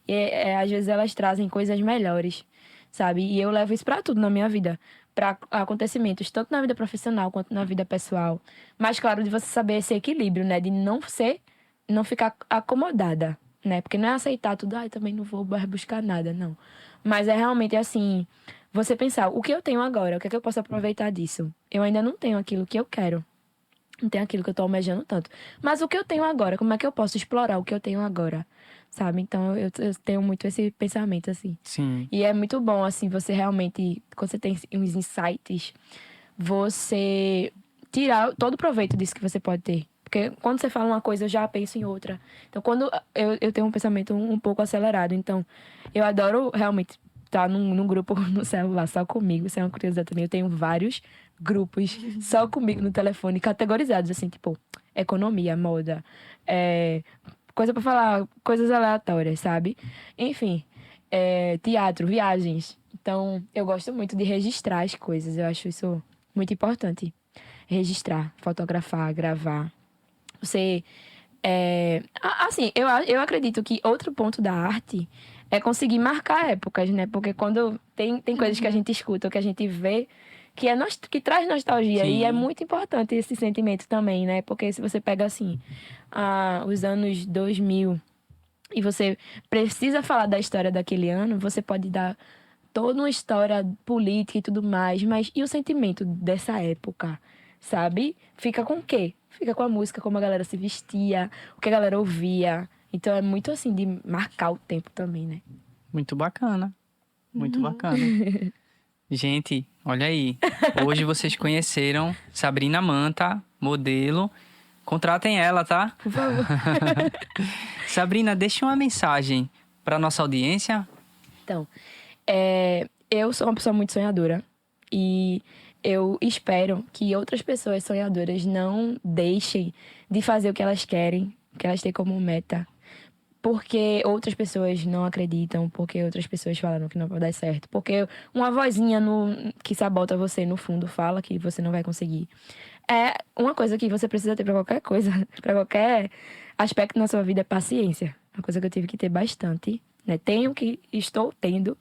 E às vezes elas trazem coisas melhores, sabe? E eu levo isso pra tudo na minha vida. Pra acontecimentos, tanto na vida profissional quanto na vida pessoal. Mas, claro, de você saber esse equilíbrio, né? De não ficar acomodada, né? Porque não é aceitar tudo, também não vou mais buscar nada, não. Mas é realmente assim, você pensar, o que eu tenho agora? O que é que eu posso aproveitar disso? Eu ainda não tenho aquilo que eu quero. Não tem aquilo que eu tô almejando tanto. Mas o que eu tenho agora? Como é que eu posso explorar o que eu tenho agora? Sabe? Então, eu tenho muito esse pensamento, assim. Sim. E é muito bom, assim, você realmente... Quando você tem uns insights, você tirar todo o proveito disso que você pode ter. Porque quando você fala uma coisa, eu já penso em outra. Então, quando eu tenho um pensamento um pouco acelerado. Então, eu adoro realmente estar num grupo no celular só comigo. Isso é uma curiosidade também. Eu tenho vários grupos só comigo no telefone, categorizados, assim, tipo, economia, moda, coisa pra falar, coisas aleatórias, sabe? Enfim, teatro, viagens. Então, eu gosto muito de registrar as coisas. Eu acho isso muito importante. Registrar, fotografar, gravar. Você. Assim, eu acredito que outro ponto da arte é conseguir marcar épocas, né? Porque quando tem coisas que a gente escuta, ou que a gente vê, que traz nostalgia. E é Sim. muito importante esse sentimento também, né? Porque se você pega, assim, os anos 2000 e você precisa falar da história daquele ano, você pode dar toda uma história política e tudo mais, mas e o sentimento dessa época, sabe? Fica com o quê? Fica com a música, como a galera se vestia, o que a galera ouvia. Então é muito assim de marcar o tempo também, né? Muito bacana. Muito bacana. Gente, olha aí. Hoje vocês conheceram Sabrina Manta, modelo. Contratem ela, tá? Por favor. Sabrina, deixa uma mensagem para nossa audiência. Então, eu sou uma pessoa muito sonhadora e eu espero que outras pessoas sonhadoras não deixem de fazer o que elas querem, o que elas têm como meta, porque outras pessoas não acreditam, porque outras pessoas falaram que não vai dar certo, porque uma vozinha que sabota você no fundo fala que você não vai conseguir. É uma coisa que você precisa ter pra qualquer coisa, pra qualquer aspecto na sua vida, é paciência. Uma coisa que eu tive que ter bastante, né? Tenho que estou tendo.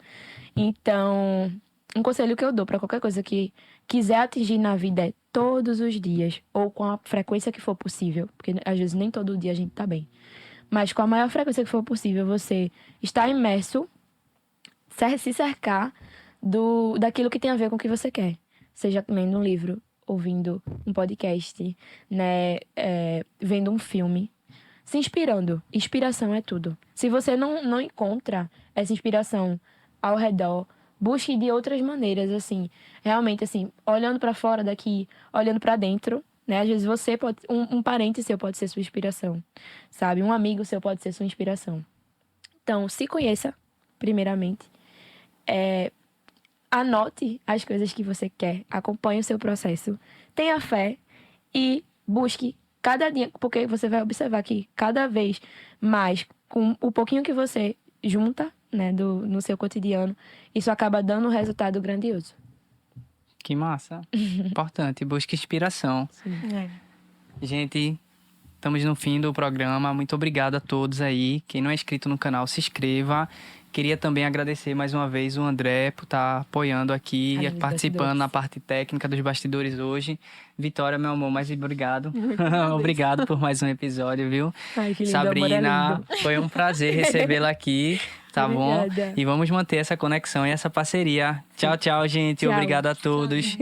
Então, um conselho que eu dou pra qualquer coisa que quiser atingir na vida é todos os dias, ou com a frequência que for possível, porque às vezes nem todo dia a gente tá bem. Mas com a maior frequência que for possível, você está imerso, se cercar daquilo que tem a ver com o que você quer. Seja lendo um livro, ouvindo um podcast, né, vendo um filme. Se inspirando. Inspiração é tudo. Se você não encontra essa inspiração ao redor, busque de outras maneiras, assim. Realmente, assim, olhando pra fora daqui, olhando pra dentro, né? Às vezes você pode... Um parente seu pode ser sua inspiração, sabe? Um amigo seu pode ser sua inspiração. Então, se conheça, primeiramente. Anote as coisas que você quer. Acompanhe o seu processo. Tenha fé e busque cada dia, porque você vai observar que cada vez mais, com o pouquinho que você junta, né, no seu cotidiano, isso acaba dando um resultado grandioso. Que massa. Importante, busca inspiração. É. Gente, estamos no fim do programa. Muito obrigado a todos aí. Quem não é inscrito no canal, se inscreva. Queria também agradecer mais uma vez o André por estar apoiando aqui, Ali nos participando bastidores. na parte técnica dos bastidores hoje. Vitória, meu amor, mais obrigado. agradeço. Obrigado por mais um episódio, viu? Ai, que lindo, amor é Sabrina, lindo. foi um prazer recebê-la aqui, tá bom? Obrigada. E vamos manter essa conexão e essa parceria. Tchau, tchau, gente. Tchau. Obrigado a todos.